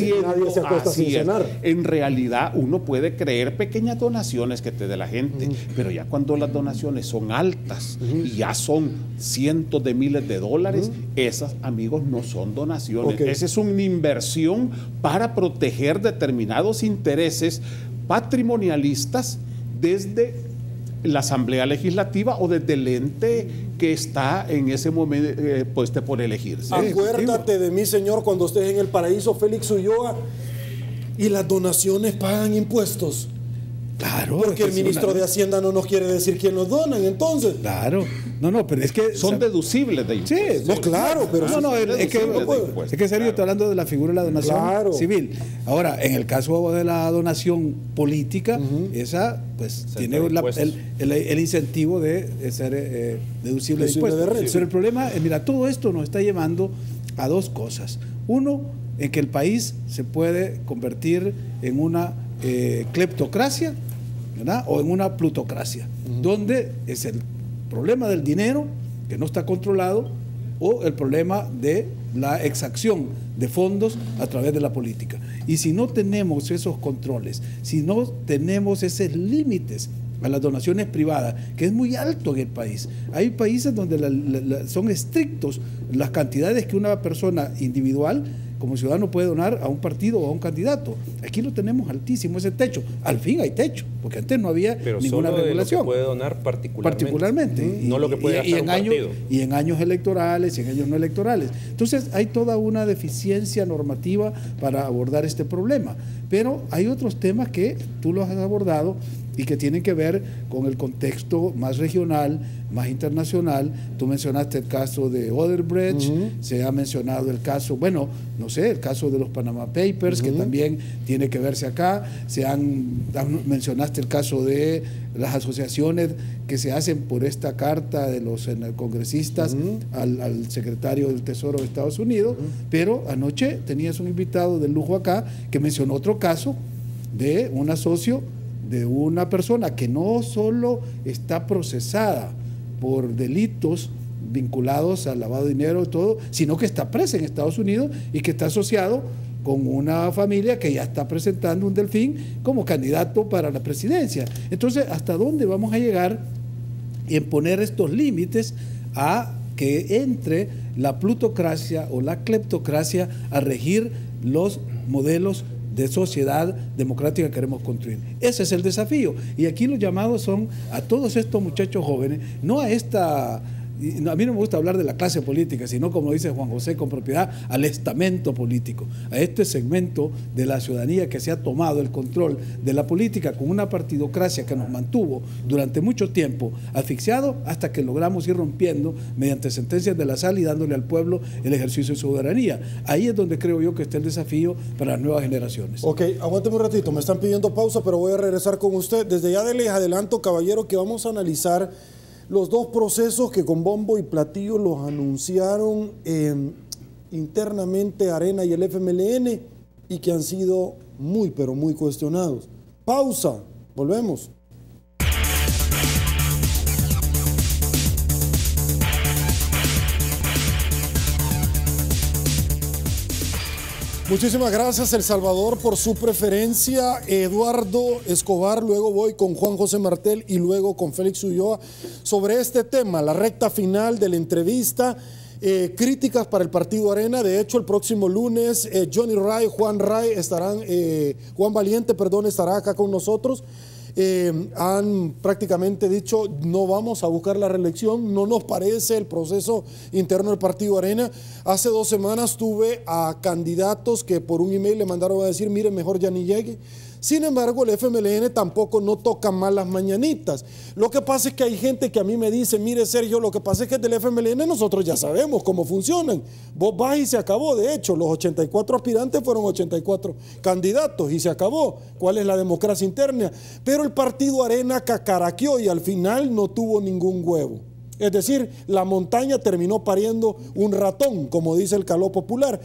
sin cenar. En realidad, uno puede creer pequeñas donaciones que te dé la gente, pero ya cuando las donaciones son altas y ya son cientos de miles de dólares, esas, amigos, no son donaciones. Okay. Esa es una inversión para proteger determinados intereses patrimonialistas desde la Asamblea Legislativa o desde el ente que está en ese momento puesto por elegirse. Acuérdate de mí, Señor, cuando estés en el paraíso, Félix Ulloa, y las donaciones pagan impuestos. Claro. Porque el ministro de Hacienda no nos quiere decir quién nos donan, entonces. Claro. No, pero es que son deducibles de impuestos. Sí, no, claro, pero es que en serio estoy hablando de la figura de la donación civil. Ahora, en el caso de la donación política, esa pues tiene el incentivo de ser deducible de impuestos. Pero el problema es, mira, todo esto nos está llevando a dos cosas. Uno, en que el país se puede convertir en una cleptocracia, ¿verdad? O en una plutocracia, donde es el problema del dinero que no está controlado o el problema de la exacción de fondos a través de la política. Y si no tenemos esos controles, si no tenemos esos límites a las donaciones privadas, que es muy alto en el país. Hay países donde son estrictos las cantidades que una persona individual como ciudadano puede donar a un partido o a un candidato. Aquí lo tenemos altísimo, ese techo. Al fin hay techo, porque antes no había ninguna regulación. Pero puede donar particularmente. No lo que puede gastar un partido. Y en años electorales y en años no electorales. Entonces hay toda una deficiencia normativa para abordar este problema. Pero hay otros temas que tú los has abordado y que tienen que ver con el contexto más regional, más internacional. Tú mencionaste el caso de Odebrecht, se ha mencionado el caso, bueno, no sé, el caso de los Panama Papers, que también tiene que verse acá. Mencionaste el caso de las asociaciones que se hacen por esta carta de los congresistas al secretario del Tesoro de Estados Unidos, pero anoche tenías un invitado de lujo acá que mencionó otro caso de un socio de una persona que no solo está procesada por delitos vinculados al lavado de dinero y todo, sino que está presa en Estados Unidos y que está asociado con una familia que ya está presentando un delfín como candidato para la presidencia. Entonces, ¿hasta dónde vamos a llegar en poner estos límites a que entre la plutocracia o la cleptocracia a regir los modelos de sociedad democrática que queremos construir? Ese es el desafío. Y aquí los llamados son a todos estos muchachos jóvenes, no a esta... A mí no me gusta hablar de la clase política, sino, como dice Juan José con propiedad, al estamento político, a este segmento de la ciudadanía que se ha tomado el control de la política con una partidocracia que nos mantuvo durante mucho tiempo asfixiado hasta que logramos ir rompiendo mediante sentencias de la sala y dándole al pueblo el ejercicio de su soberanía. Ahí es donde creo yo que está el desafío para las nuevas generaciones. Ok, aguánteme un ratito, me están pidiendo pausa, pero voy a regresar con usted. Desde ya les adelanto, caballero, que vamos a analizar los dos procesos que con bombo y platillo los anunciaron internamente Arena y el FMLN y que han sido muy, pero muy cuestionados. Pausa, volvemos. Muchísimas gracias, El Salvador, por su preferencia. Eduardo Escobar, luego voy con Juan José Martel y luego con Félix Ulloa sobre este tema, la recta final de la entrevista. Críticas para el partido Arena. De hecho, el próximo lunes Johnny Ray, Juan Valiente, estará acá con nosotros. Han prácticamente dicho no vamos a buscar la reelección, no nos parece el proceso interno del partido Arena. Hace 2 semanas tuve a candidatos que por un email le mandaron a decir mire, mejor ya ni llegue. Sin embargo, el FMLN tampoco no toca mal las mañanitas. Lo que pasa es que hay gente que a mí me dice, mire Sergio, lo que pasa es que del FMLN nosotros ya sabemos cómo funcionan. Vos vas y se acabó. De hecho, los 84 aspirantes fueron 84 candidatos y se acabó. ¿Cuál es la democracia interna? Pero el partido Arena cacaraqueó y al final no tuvo ningún huevo. Es decir, la montaña terminó pariendo un ratón, como dice el caló popular.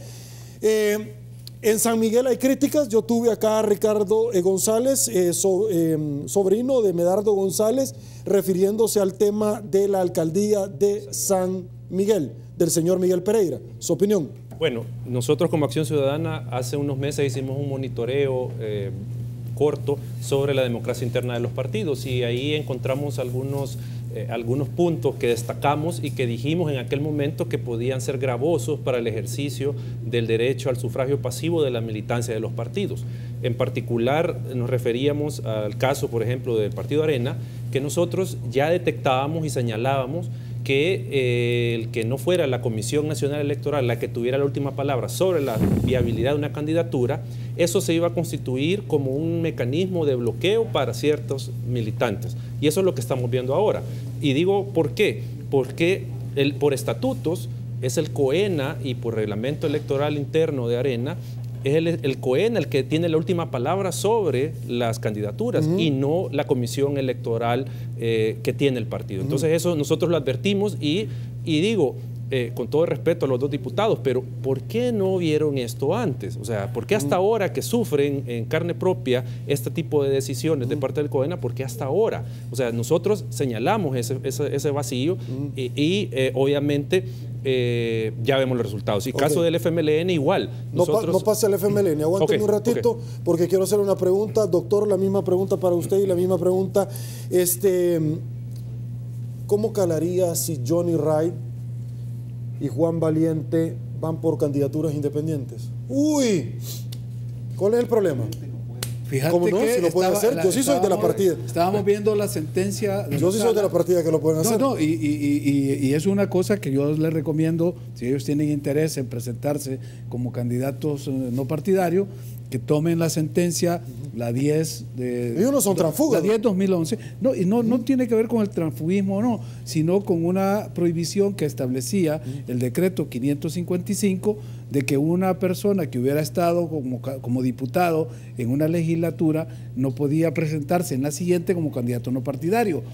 En San Miguel hay críticas. Yo tuve acá a Ricardo González, sobrino de Medardo González, refiriéndose al tema de la alcaldía de San Miguel, del señor Miguel Pereira. ¿Su opinión? Bueno, nosotros como Acción Ciudadana hace unos meses hicimos un monitoreo corto sobre la democracia interna de los partidos y ahí encontramos algunos puntos que destacamos y que dijimos en aquel momento que podían ser gravosos para el ejercicio del derecho al sufragio pasivo de la militancia de los partidos. En particular nos referíamos al caso, por ejemplo, del partido Arena, que nosotros ya detectábamos y señalábamos que el que no fuera la Comisión Nacional Electoral la que tuviera la última palabra sobre la viabilidad de una candidatura, eso se iba a constituir como un mecanismo de bloqueo para ciertos militantes. Y eso es lo que estamos viendo ahora. Y digo, ¿por qué? Porque por estatutos es el COENA y por reglamento electoral interno de Arena, es el COENA el que tiene la última palabra sobre las candidaturas y no la comisión electoral que tiene el partido. Entonces eso nosotros lo advertimos y digo, con todo el respeto a los dos diputados, pero ¿por qué no vieron esto antes? O sea, ¿por qué hasta ahora que sufren en carne propia este tipo de decisiones de parte del COENA? ¿Por qué hasta ahora? O sea, nosotros señalamos ese vacío y obviamente ya vemos los resultados. Y Ok. caso del FMLN igual. No pase al FMLN, aguánteme un ratito porque quiero hacer una pregunta. Doctor, la misma pregunta para usted y la misma pregunta. ¿Cómo calaría si Johnny Wright y Juan Valiente van por candidaturas independientes? ¡Uy! ¿Cuál es el problema? Fíjate ¿Cómo no? que Si lo pueden hacer, yo sí soy de la partida. Estábamos viendo la sentencia. Yo sí soy de la partida que lo pueden hacer. Y es una cosa que yo les recomiendo, si ellos tienen interés en presentarse como candidatos no partidarios, que tomen la sentencia, la 10 de... Ellos no son transfugas. La 10-2011. No, y no tiene que ver con el transfugismo o no, sino con una prohibición que establecía el decreto 555 de que una persona que hubiera estado como diputado en una legislatura no podía presentarse en la siguiente como candidato no partidario.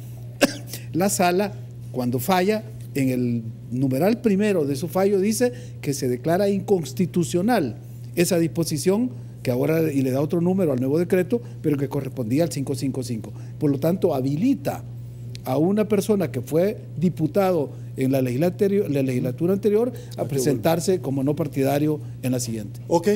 La sala, cuando falla, en el numeral primero de su fallo dice que se declara inconstitucional esa disposición que ahora y le da otro número al nuevo decreto, pero que correspondía al 555. Por lo tanto, habilita a una persona que fue diputado en la legislatura anterior a presentarse como no partidario en la siguiente. Ok.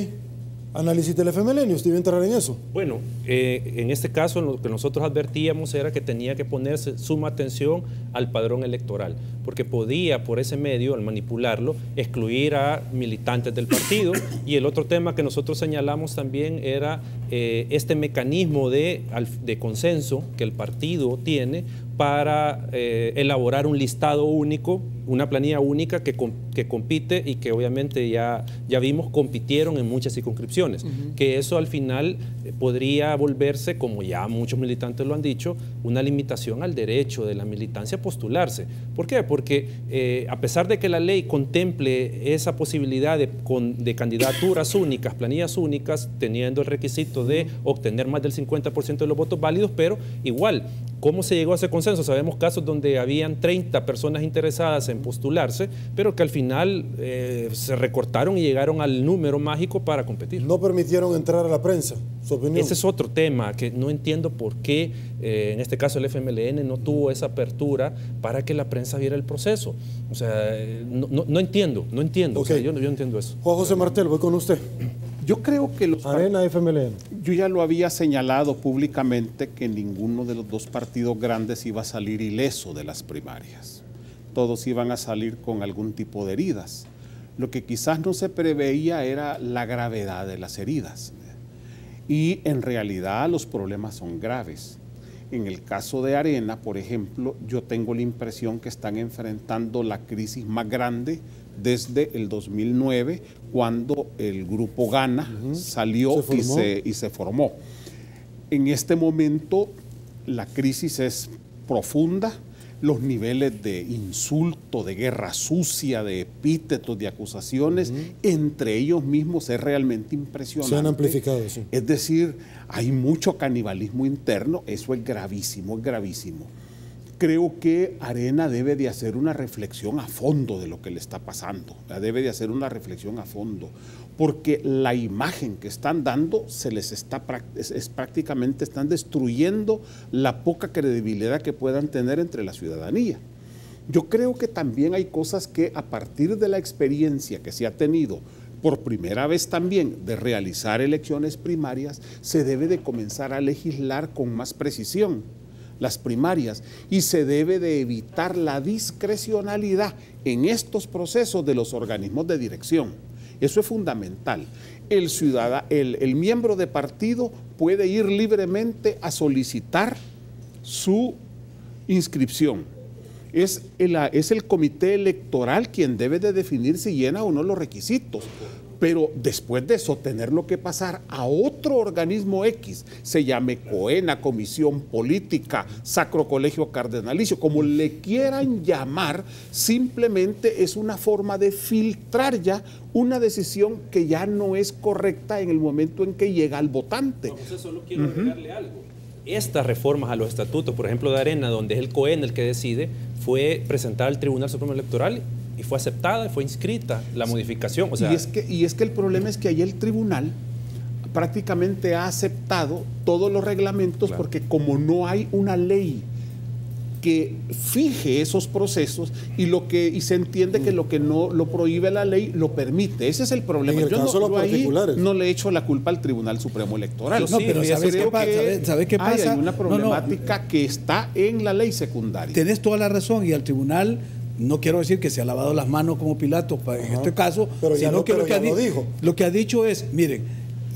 Análisis del FMLN, ¿usted iba a entrar en eso? Bueno, en este caso lo que nosotros advertíamos era que tenía que ponerse suma atención al padrón electoral, porque podía por ese medio, al manipularlo, excluir a militantes del partido. Y el otro tema que nosotros señalamos también era este mecanismo de consenso que el partido tiene para elaborar un listado único, una planilla única que compite y que obviamente ya vimos compitieron en muchas circunscripciones, que eso al final podría volverse, como ya muchos militantes lo han dicho, una limitación al derecho de la militancia a postularse. ¿Por qué? Porque a pesar de que la ley contemple esa posibilidad de candidaturas únicas, planillas únicas, teniendo el requisito de obtener más del 50% de los votos válidos, pero igual, ¿cómo se llegó a ese consenso? Sabemos casos donde habían 30 personas interesadas en postularse, pero que al final se recortaron y llegaron al número mágico para competir. No permitieron entrar a la prensa, su opinión. Ese es otro tema que no entiendo por qué, en este caso el FMLN no tuvo esa apertura para que la prensa viera el proceso. O sea, no entiendo. Okay. O sea, yo no entiendo eso. Juan José Martel, voy con usted. Yo creo que Arena FMLN. Yo ya lo había señalado públicamente que ninguno de los dos partidos grandes iba a salir ileso de las primarias. Todos iban a salir con algún tipo de heridas. Lo que quizás no se preveía era la gravedad de las heridas. Y en realidad los problemas son graves. En el caso de Arena, por ejemplo, yo tengo la impresión que están enfrentando la crisis más grande desde el 2009, cuando el grupo Gana salió y se formó. En este momento la crisis es profunda, los niveles de insulto, de guerra sucia, de epítetos, de acusaciones, entre ellos mismos es realmente impresionante. Se han amplificado, sí. Es decir, hay mucho canibalismo interno, eso es gravísimo, es gravísimo. Creo que Arena debe de hacer una reflexión a fondo de lo que le está pasando, debe de hacer una reflexión a fondo, porque la imagen que están dando prácticamente están destruyendo la poca credibilidad que puedan tener entre la ciudadanía. Yo creo que también hay cosas que a partir de la experiencia que se ha tenido por primera vez también de realizar elecciones primarias, se debe de comenzar a legislar con más precisión las primarias y se debe de evitar la discrecionalidad en estos procesos de los organismos de dirección. Eso es fundamental. El miembro de partido puede ir libremente a solicitar su inscripción. Es el comité electoral quien debe de definir si llena o no los requisitos. Pero después de eso, tenerlo que pasar a otro organismo X, se llame COENA, Comisión Política, Sacro Colegio Cardenalicio, como le quieran llamar, simplemente es una forma de filtrar ya una decisión que ya no es correcta en el momento en que llega al votante. No, José, solo quiero agregarle algo. Estas reformas a los estatutos, por ejemplo de Arena, donde es el COENA el que decide, fue presentada al Tribunal Supremo Electoral y fue aceptada, fue inscrita la modificación. O sea, y es que el problema es que ahí el tribunal prácticamente ha aceptado todos los reglamentos, claro, porque como no hay una ley que fije esos procesos y se entiende que lo que no lo prohíbe la ley lo permite. Ese es el problema. En el caso de los particulares. No le echo la culpa al Tribunal Supremo Electoral. No, pero ¿sabes qué pasa? Hay una problemática que está en la ley secundaria. Tenés toda la razón, y al tribunal, no quiero decir que se ha lavado las manos como Pilato en este caso, pero sino que lo que ha dicho es, miren,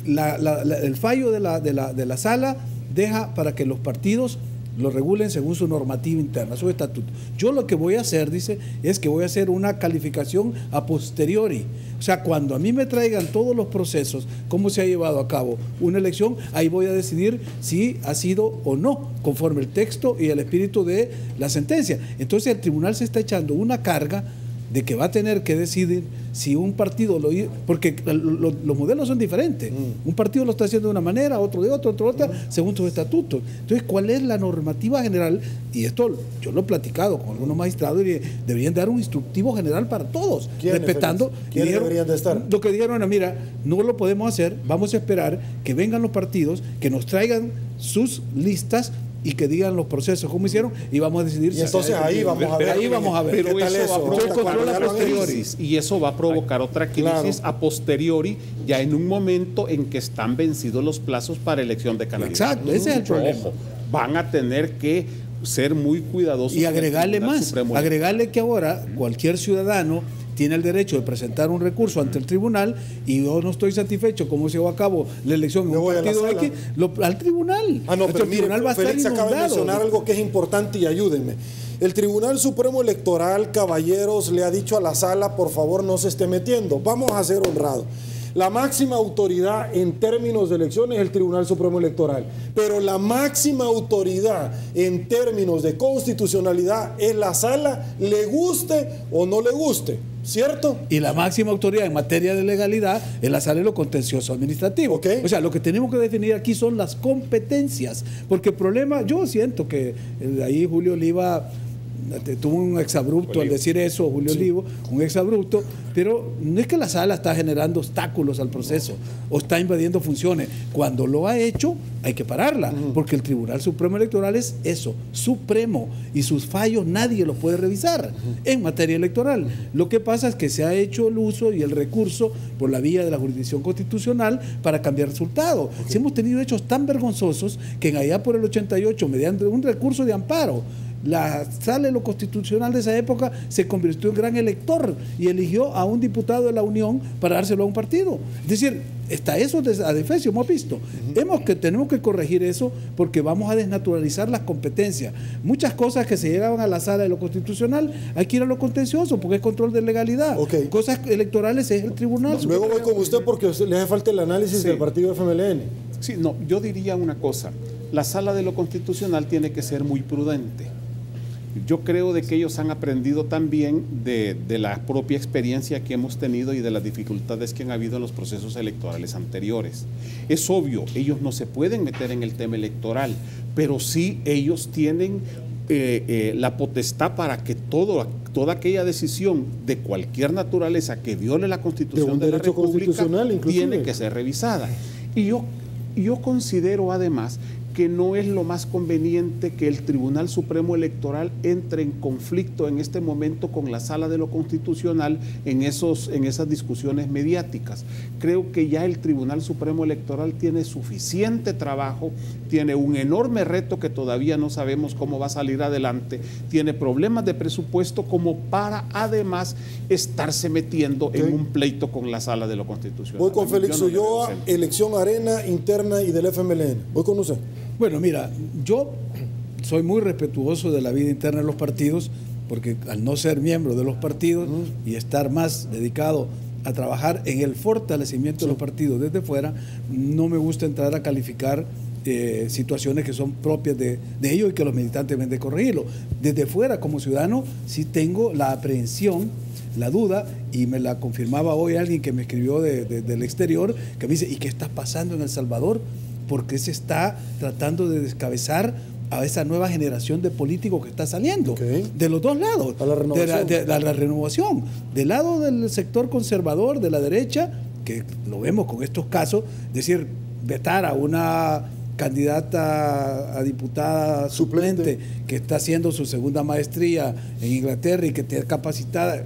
el fallo de la sala deja para que los partidos lo regulen según su normativa interna, su estatuto. Yo lo que voy a hacer, dice, es que voy a hacer una calificación a posteriori. O sea, cuando a mí me traigan todos los procesos, cómo se ha llevado a cabo una elección, ahí voy a decidir si ha sido o no, conforme el texto y el espíritu de la sentencia. Entonces el tribunal se está echando una carga de que va a tener que decidir si un partido lo hizo, porque los modelos son diferentes. Un partido lo está haciendo de una manera, otro de otra, según sus estatutos. Entonces, ¿cuál es la normativa general? Y esto yo lo he platicado con algunos magistrados y deberían dar un instructivo general para todos, respetando. ¿Quiénes deberían de estar? Lo que dijeron, mira, no lo podemos hacer, vamos a esperar que vengan los partidos, que nos traigan sus listas y que digan los procesos como hicieron y vamos a decidir. Y entonces ahí vamos a ver. Pero eso va a provocar otra crisis, y eso va a provocar otra crisis a posteriori, ya en un momento en que están vencidos los plazos para elección de candidatos. Exacto, ese es el problema. Ojo, van a tener que ser muy cuidadosos. Y agregarle más, agregarle que ahora cualquier ciudadano tiene el derecho de presentar un recurso ante el tribunal, y yo no estoy satisfecho cómo se llevó a cabo la elección en un partido X, al tribunal. Pero el tribunal va a Félix estar acaba de inundado. mencionar algo que es importante y ayúdenme. El Tribunal Supremo Electoral, caballeros, le ha dicho a la sala, por favor no se esté metiendo, vamos a ser honrados. La máxima autoridad en términos de elecciones es el Tribunal Supremo Electoral, pero la máxima autoridad en términos de constitucionalidad es la sala, le guste o no le guste, ¿cierto? Y la máxima autoridad en materia de legalidad es la sala de lo contencioso administrativo. Okay. O sea, lo que tenemos que definir aquí son las competencias, porque el problema, yo siento que ahí Julio Oliva tuvo un exabrupto al decir eso, Julio Olivo, un exabrupto, pero no es que la sala está generando obstáculos al proceso o está invadiendo funciones. Cuando lo ha hecho, hay que pararla, porque el Tribunal Supremo Electoral es eso, supremo, y sus fallos nadie los puede revisar en materia electoral. Lo que pasa es que se ha hecho el uso y el recurso por la vía de la jurisdicción constitucional para cambiar resultados. Si hemos tenido hechos tan vergonzosos que en allá por el 88, mediante un recurso de amparo, la sala de lo constitucional de esa época se convirtió en gran elector y eligió a un diputado de la Unión para dárselo a un partido. Es decir, está eso a defecio, hemos visto. Tenemos que corregir eso, porque vamos a desnaturalizar las competencias. Muchas cosas que se llegaban a la sala de lo constitucional, hay que ir a lo contencioso, porque es control de legalidad. Cosas electorales es el tribunal. Luego voy con usted porque le hace falta el análisis del partido FMLN. Sí, no, yo diría una cosa. La sala de lo constitucional tiene que ser muy prudente. Yo creo de que ellos han aprendido también de la propia experiencia que hemos tenido y de las dificultades que han habido en los procesos electorales anteriores. Es obvio, ellos no se pueden meter en el tema electoral, pero sí ellos tienen la potestad para que toda aquella decisión de cualquier naturaleza que viole la Constitución de la República tiene que ser revisada. Y yo considero además que no es lo más conveniente que el Tribunal Supremo Electoral entre en conflicto en este momento con la Sala de lo Constitucional en esas discusiones mediáticas. Creo que ya el Tribunal Supremo Electoral tiene suficiente trabajo, tiene un enorme reto que todavía no sabemos cómo va a salir adelante, tiene problemas de presupuesto como para además estarse metiendo en un pleito con la Sala de lo Constitucional. Voy con Félix Ulloa, elección arena, interna y del FMLN. Voy con usted. Bueno, mira, yo soy muy respetuoso de la vida interna de los partidos, porque al no ser miembro de los partidos y estar más dedicado a trabajar en el fortalecimiento de los partidos desde fuera, no me gusta entrar a calificar situaciones que son propias de ellos y que los militantes deben de corregirlo. Desde fuera, como ciudadano, sí tengo la aprehensión, la duda, y me la confirmaba hoy alguien que me escribió del exterior, que me dice, ¿y qué está pasando en El Salvador? ¿Por qué se está tratando de descabezar a esa nueva generación de políticos que está saliendo? De los dos lados, a la renovación. de la renovación, del lado del sector conservador, de la derecha, que lo vemos con estos casos, es decir, vetar a una candidata a diputada suplente que está haciendo su segunda maestría en Inglaterra y que esté capacitada,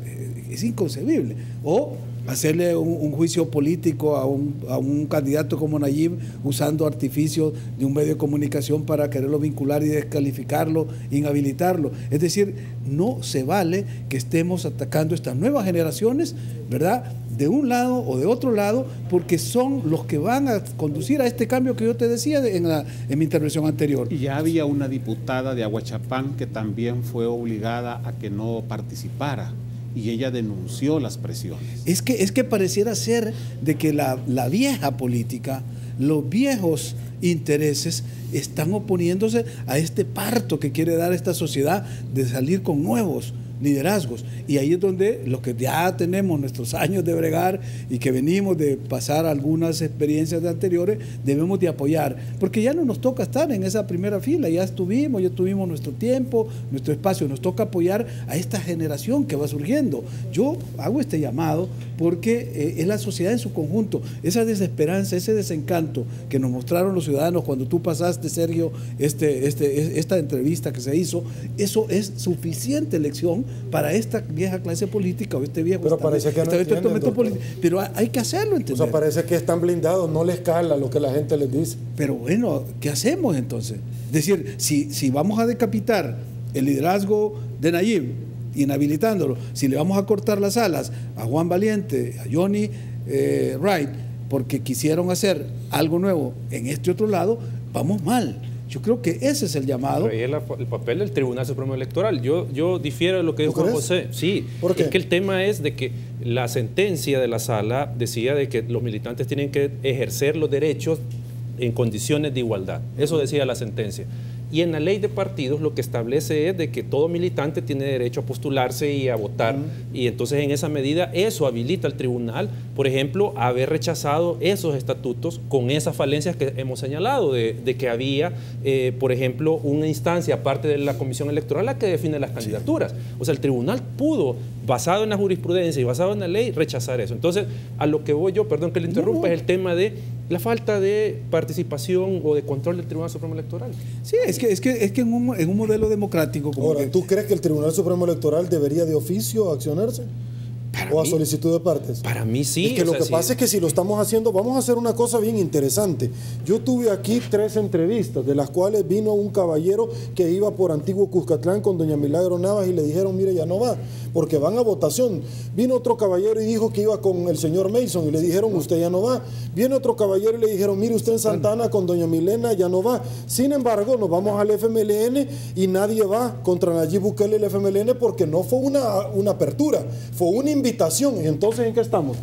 es inconcebible. O hacerle un juicio político a un candidato como Nayib usando artificios de un medio de comunicación para quererlo vincular y descalificarlo, inhabilitarlo. Es decir, no se vale que estemos atacando estas nuevas generaciones, ¿verdad?, de un lado o de otro lado, porque son los que van a conducir a este cambio que yo te decía en mi intervención anterior. Y ya había una diputada de Aguachapán que también fue obligada a que no participara, y ella denunció las presiones. Es que pareciera ser de que la vieja política, los viejos intereses están oponiéndose a este parto que quiere dar esta sociedad de salir con nuevos liderazgos. Y ahí es donde los que ya tenemos nuestros años de bregar y que venimos de pasar algunas experiencias de anteriores, debemos de apoyar, porque ya no nos toca estar en esa primera fila, ya tuvimos nuestro tiempo, nuestro espacio, nos toca apoyar a esta generación que va surgiendo. Yo hago este llamado porque es la sociedad en su conjunto, esa desesperanza, ese desencanto que nos mostraron los ciudadanos cuando tú pasaste, Sergio, esta entrevista que se hizo, eso es suficiente lección para esta vieja clase política o este viejo estamento político. Pero hay que hacerlo, ¿entender? O sea, parece que están blindados, no les cala lo que la gente les dice. Pero bueno, ¿qué hacemos entonces? Es decir, si vamos a decapitar el liderazgo de Nayib, inhabilitándolo, si le vamos a cortar las alas a Juan Valiente, a Johnny Wright, porque quisieron hacer algo nuevo en este otro lado, vamos mal. Yo creo que ese es el llamado. Pero ahí es el papel del Tribunal Supremo Electoral. Yo difiero de lo que dijo Juan José. Sí, ¿por qué? Es que el tema es de que la sentencia de la sala decía de que los militantes tienen que ejercer los derechos en condiciones de igualdad. Eso decía la sentencia. Y en la ley de partidos lo que establece es de que todo militante tiene derecho a postularse y a votar. Y entonces en esa medida eso habilita al tribunal, por ejemplo, a haber rechazado esos estatutos con esas falencias que hemos señalado, de que había, por ejemplo, una instancia aparte de la Comisión Electoral la que define las candidaturas. O sea, el tribunal pudo, basado en la jurisprudencia y basado en la ley, rechazar eso. Entonces, a lo que voy yo, perdón que le interrumpa, es el tema de la falta de participación o de control del Tribunal Supremo Electoral. Sí, es que en un modelo democrático... Como ahora, ¿tú crees que el Tribunal Supremo Electoral debería de oficio accionarse? ¿O a solicitud de partes? Para mí sí. Es que lo que pasa es que si lo estamos haciendo, vamos a hacer una cosa bien interesante. Yo tuve aquí 3 entrevistas, de las cuales vino un caballero que iba por Antiguo Cuscatlán con doña Milagro Navas y le dijeron, mire, ya no va, porque van a votación. Vino otro caballero y dijo que iba con el señor Mason y le dijeron, usted ya no va. Viene otro caballero y le dijeron, mire, usted en Santana con doña Milena ya no va. Sin embargo, nos vamos al FMLN y nadie va contra Nayib Bukele el FMLN porque no fue una apertura, fue una invitación. ¿Y entonces en qué estamos?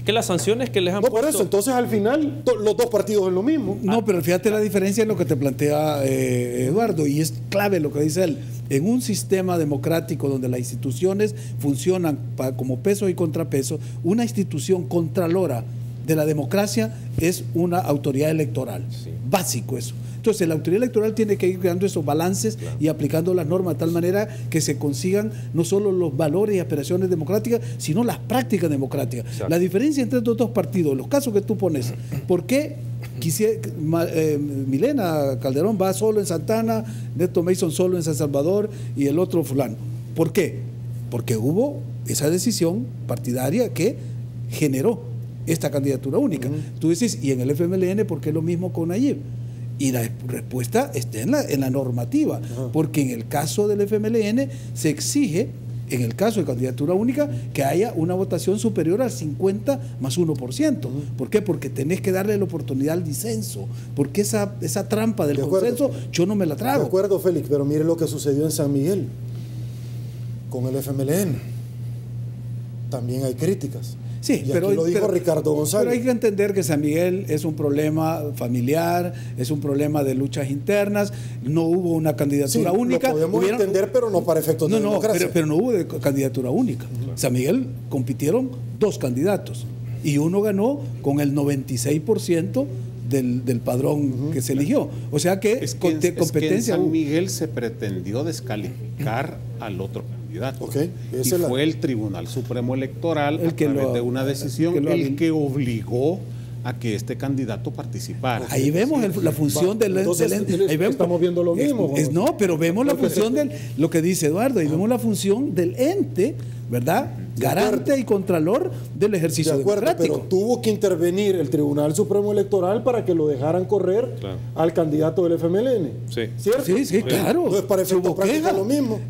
Que las sanciones que les han puesto... por eso, entonces al final los dos partidos es lo mismo. No, pero fíjate la diferencia en lo que te plantea Eduardo, y es clave lo que dice él. En un sistema democrático donde las instituciones funcionan como peso y contrapeso, una institución contralora de la democracia es una autoridad electoral. Sí. Básico eso. Entonces la autoridad electoral tiene que ir creando esos balances, claro, y aplicando las normas de tal manera que se consigan no solo los valores y aspiraciones democráticas, sino las prácticas democráticas. Exacto. La diferencia entre estos dos partidos, los casos que tú pones, ¿por qué Milena Calderón va solo en Santana, Neto Mason solo en San Salvador y el otro fulano? ¿Por qué? Porque hubo esa decisión partidaria que generó esta candidatura única. Tú dices, ¿y en el FMLN por qué lo mismo con Nayib? Y la respuesta está en la normativa, porque en el caso del FMLN se exige, en el caso de candidatura única, que haya una votación superior al 50 más 1%. ¿Por qué? Porque tenés que darle la oportunidad al disenso, porque esa trampa del consenso yo no me la trago. De acuerdo, Félix, pero mire lo que sucedió en San Miguel con el FMLN. También hay críticas. Sí, y pero, aquí lo dijo Ricardo González. Pero hay que entender que San Miguel es un problema familiar, es un problema de luchas internas, no hubo una candidatura única. Lo podemos entender, pero no para efectos de democracia. Pero no hubo candidatura única. San Miguel compitieron 2 candidatos y uno ganó con el 96% del padrón que se eligió. O sea que competencia. En San Miguel se pretendió descalificar al otro candidato. Y fue el Tribunal Supremo Electoral, a través de una decisión, el que obligó a que este candidato participara. Ahí vemos la función del ente. Ahí vemos, estamos viendo lo mismo. No, pero vemos la función del, lo que dice Eduardo, ahí vemos la función del ente, ¿verdad? Garante y contralor del ejercicio democrático. Pero tuvo que intervenir el Tribunal Supremo Electoral para que lo dejaran correr al candidato del FMLN. Sí. ¿Cierto? Sí, claro. Entonces, para efecto práctico es lo mismo.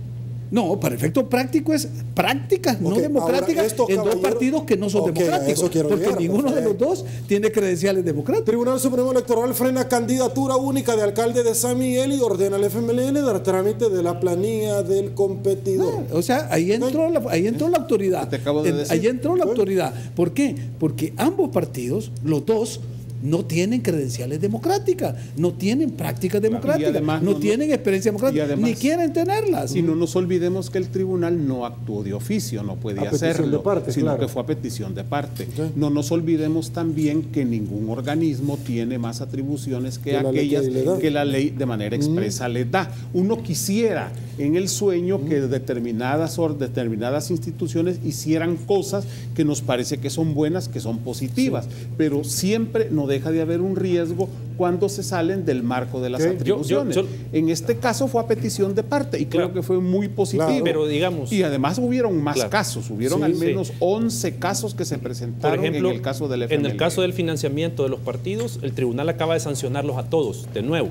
No, para efecto práctico es prácticas no democráticas en dos partidos que no son democráticos, porque ninguno de los dos tiene credenciales democráticas. Tribunal Supremo Electoral frena candidatura única de alcalde de San Miguel y ordena al FMLN dar trámite de la planilla del competidor. O sea, ahí entró la autoridad. Te acabo de decir. Ahí entró la autoridad. ¿Por qué? Porque ambos partidos, los dos, no tienen credenciales democráticas, no tienen prácticas democráticas, además, no tienen experiencia democrática, además, ni quieren tenerlas. Y no nos olvidemos que el tribunal no actuó de oficio, no podía hacerlo, sino que fue a petición de parte. No nos olvidemos también que ningún organismo tiene más atribuciones que aquellas que la ley de manera expresa le da. Uno quisiera en el sueño que determinadas instituciones hicieran cosas que nos parece que son buenas, que son positivas, pero siempre no deja de haber un riesgo cuando se salen del marco de las atribuciones. En este caso fue a petición de parte y creo que fue muy positivo. Pero digamos, y además hubieron más casos, hubieron al menos 11 casos que se presentaron. Por ejemplo, en el caso del FMLN. En el caso del financiamiento de los partidos, el tribunal acaba de sancionarlos a todos, de nuevo,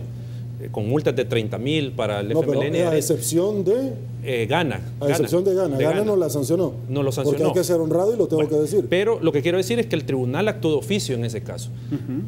con multas de 30.000 para el FMLN. Pero a excepción de... Gana. A excepción de Gana. Gana no la sancionó. No lo sancionó. Porque hay que ser honrado y lo tengo que decir. Pero lo que quiero decir es que el tribunal actuó de oficio en ese caso.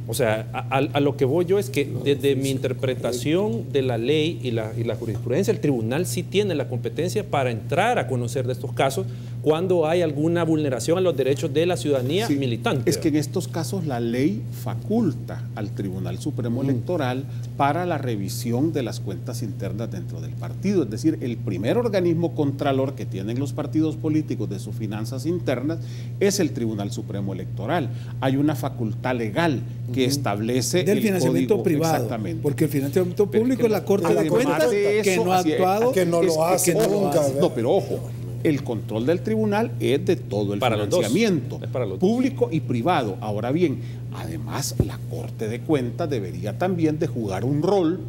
O sea, a lo que voy yo es que desde mi interpretación de la ley y la jurisprudencia, el tribunal sí tiene la competencia para entrar a conocer de estos casos cuando hay alguna vulneración a los derechos de la ciudadanía militante. Es que en estos casos la ley faculta al Tribunal Supremo Electoral para la revisión de las cuentas internas dentro del partido. Es decir, el primer organismo contralor que tienen los partidos políticos de sus finanzas internas es el Tribunal Supremo Electoral. Hay una facultad legal que establece del financiamiento código, privado. Exactamente. Porque el financiamiento público es la Corte de Cuentas que no ha actuado, que no lo hace nunca. No, pero ojo. El control del tribunal es de todo el financiamiento, público y privado. Ahora bien, además la Corte de Cuentas debería también de jugar un rol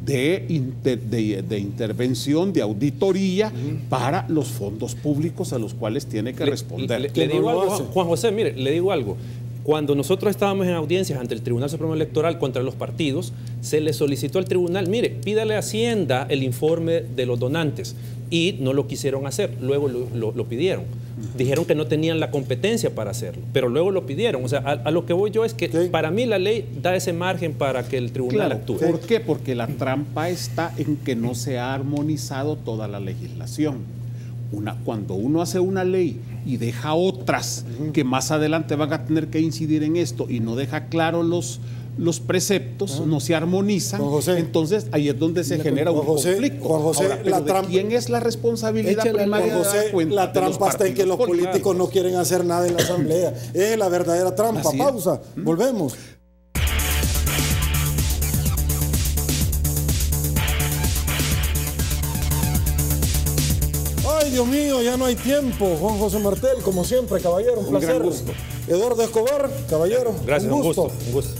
de intervención, de auditoría para los fondos públicos a los cuales tiene que responder. Le digo algo, Juan José, mire, le digo algo. Cuando nosotros estábamos en audiencias ante el Tribunal Supremo Electoral contra los partidos, se le solicitó al tribunal, mire, pídale a Hacienda el informe de los donantes, y no lo quisieron hacer, luego lo pidieron. Dijeron que no tenían la competencia para hacerlo, pero luego lo pidieron. O sea, a lo que voy yo es que para mí la ley da ese margen para que el tribunal actúe. ¿Por qué? Porque la trampa está en que no se ha armonizado toda la legislación. Cuando uno hace una ley y deja otras que más adelante van a tener que incidir en esto y no deja claro los preceptos, no se armonizan, entonces ahí es donde se genera un conflicto. Juan José, ahora, pero ¿de quién es la responsabilidad primaria? Juan José, la trampa está en que los políticos no quieren hacer nada en la asamblea. Es la verdadera trampa. Pausa, volvemos. Ay, Dios mío, ya no hay tiempo. Juan José Martel, como siempre, caballero, un placer. Gran gusto. Eduardo Escobar, caballero, gracias, un gusto.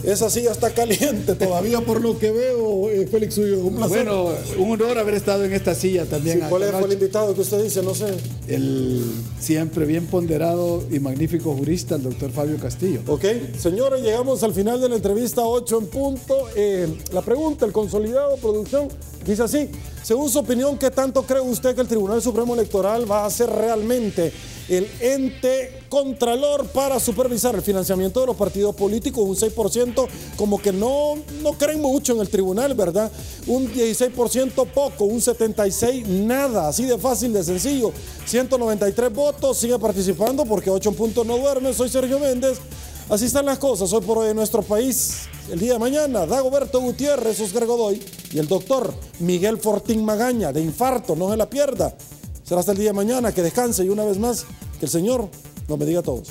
Esa silla está caliente todavía por lo que veo, Félix Ulloa, un placer. Bueno, un honor haber estado en esta silla también. Sí, ¿cuál fue el invitado que usted dice? No sé. El siempre bien ponderado y magnífico jurista, el doctor Fabio Castillo. Ok, señores, llegamos al final de la entrevista 8 en punto. La pregunta, el consolidado, producción, dice así: según su opinión, ¿qué tanto cree usted que el Tribunal Supremo Electoral va a ser realmente el ente contralor para supervisar el financiamiento de los partidos políticos? Un 6% como que no creen mucho en el tribunal, ¿verdad? Un 16% poco, un 76% nada, así de fácil, de sencillo. 193 votos, sigue participando porque 8 en punto no duerme. Soy Sergio Méndez. Así están las cosas hoy por hoy en nuestro país. El día de mañana, Dagoberto Gutiérrez, Oscar Godoy y el doctor Miguel Fortín Magaña, de infarto, no se la pierda. Será hasta el día de mañana, que descanse y una vez más, que el Señor nos bendiga a todos.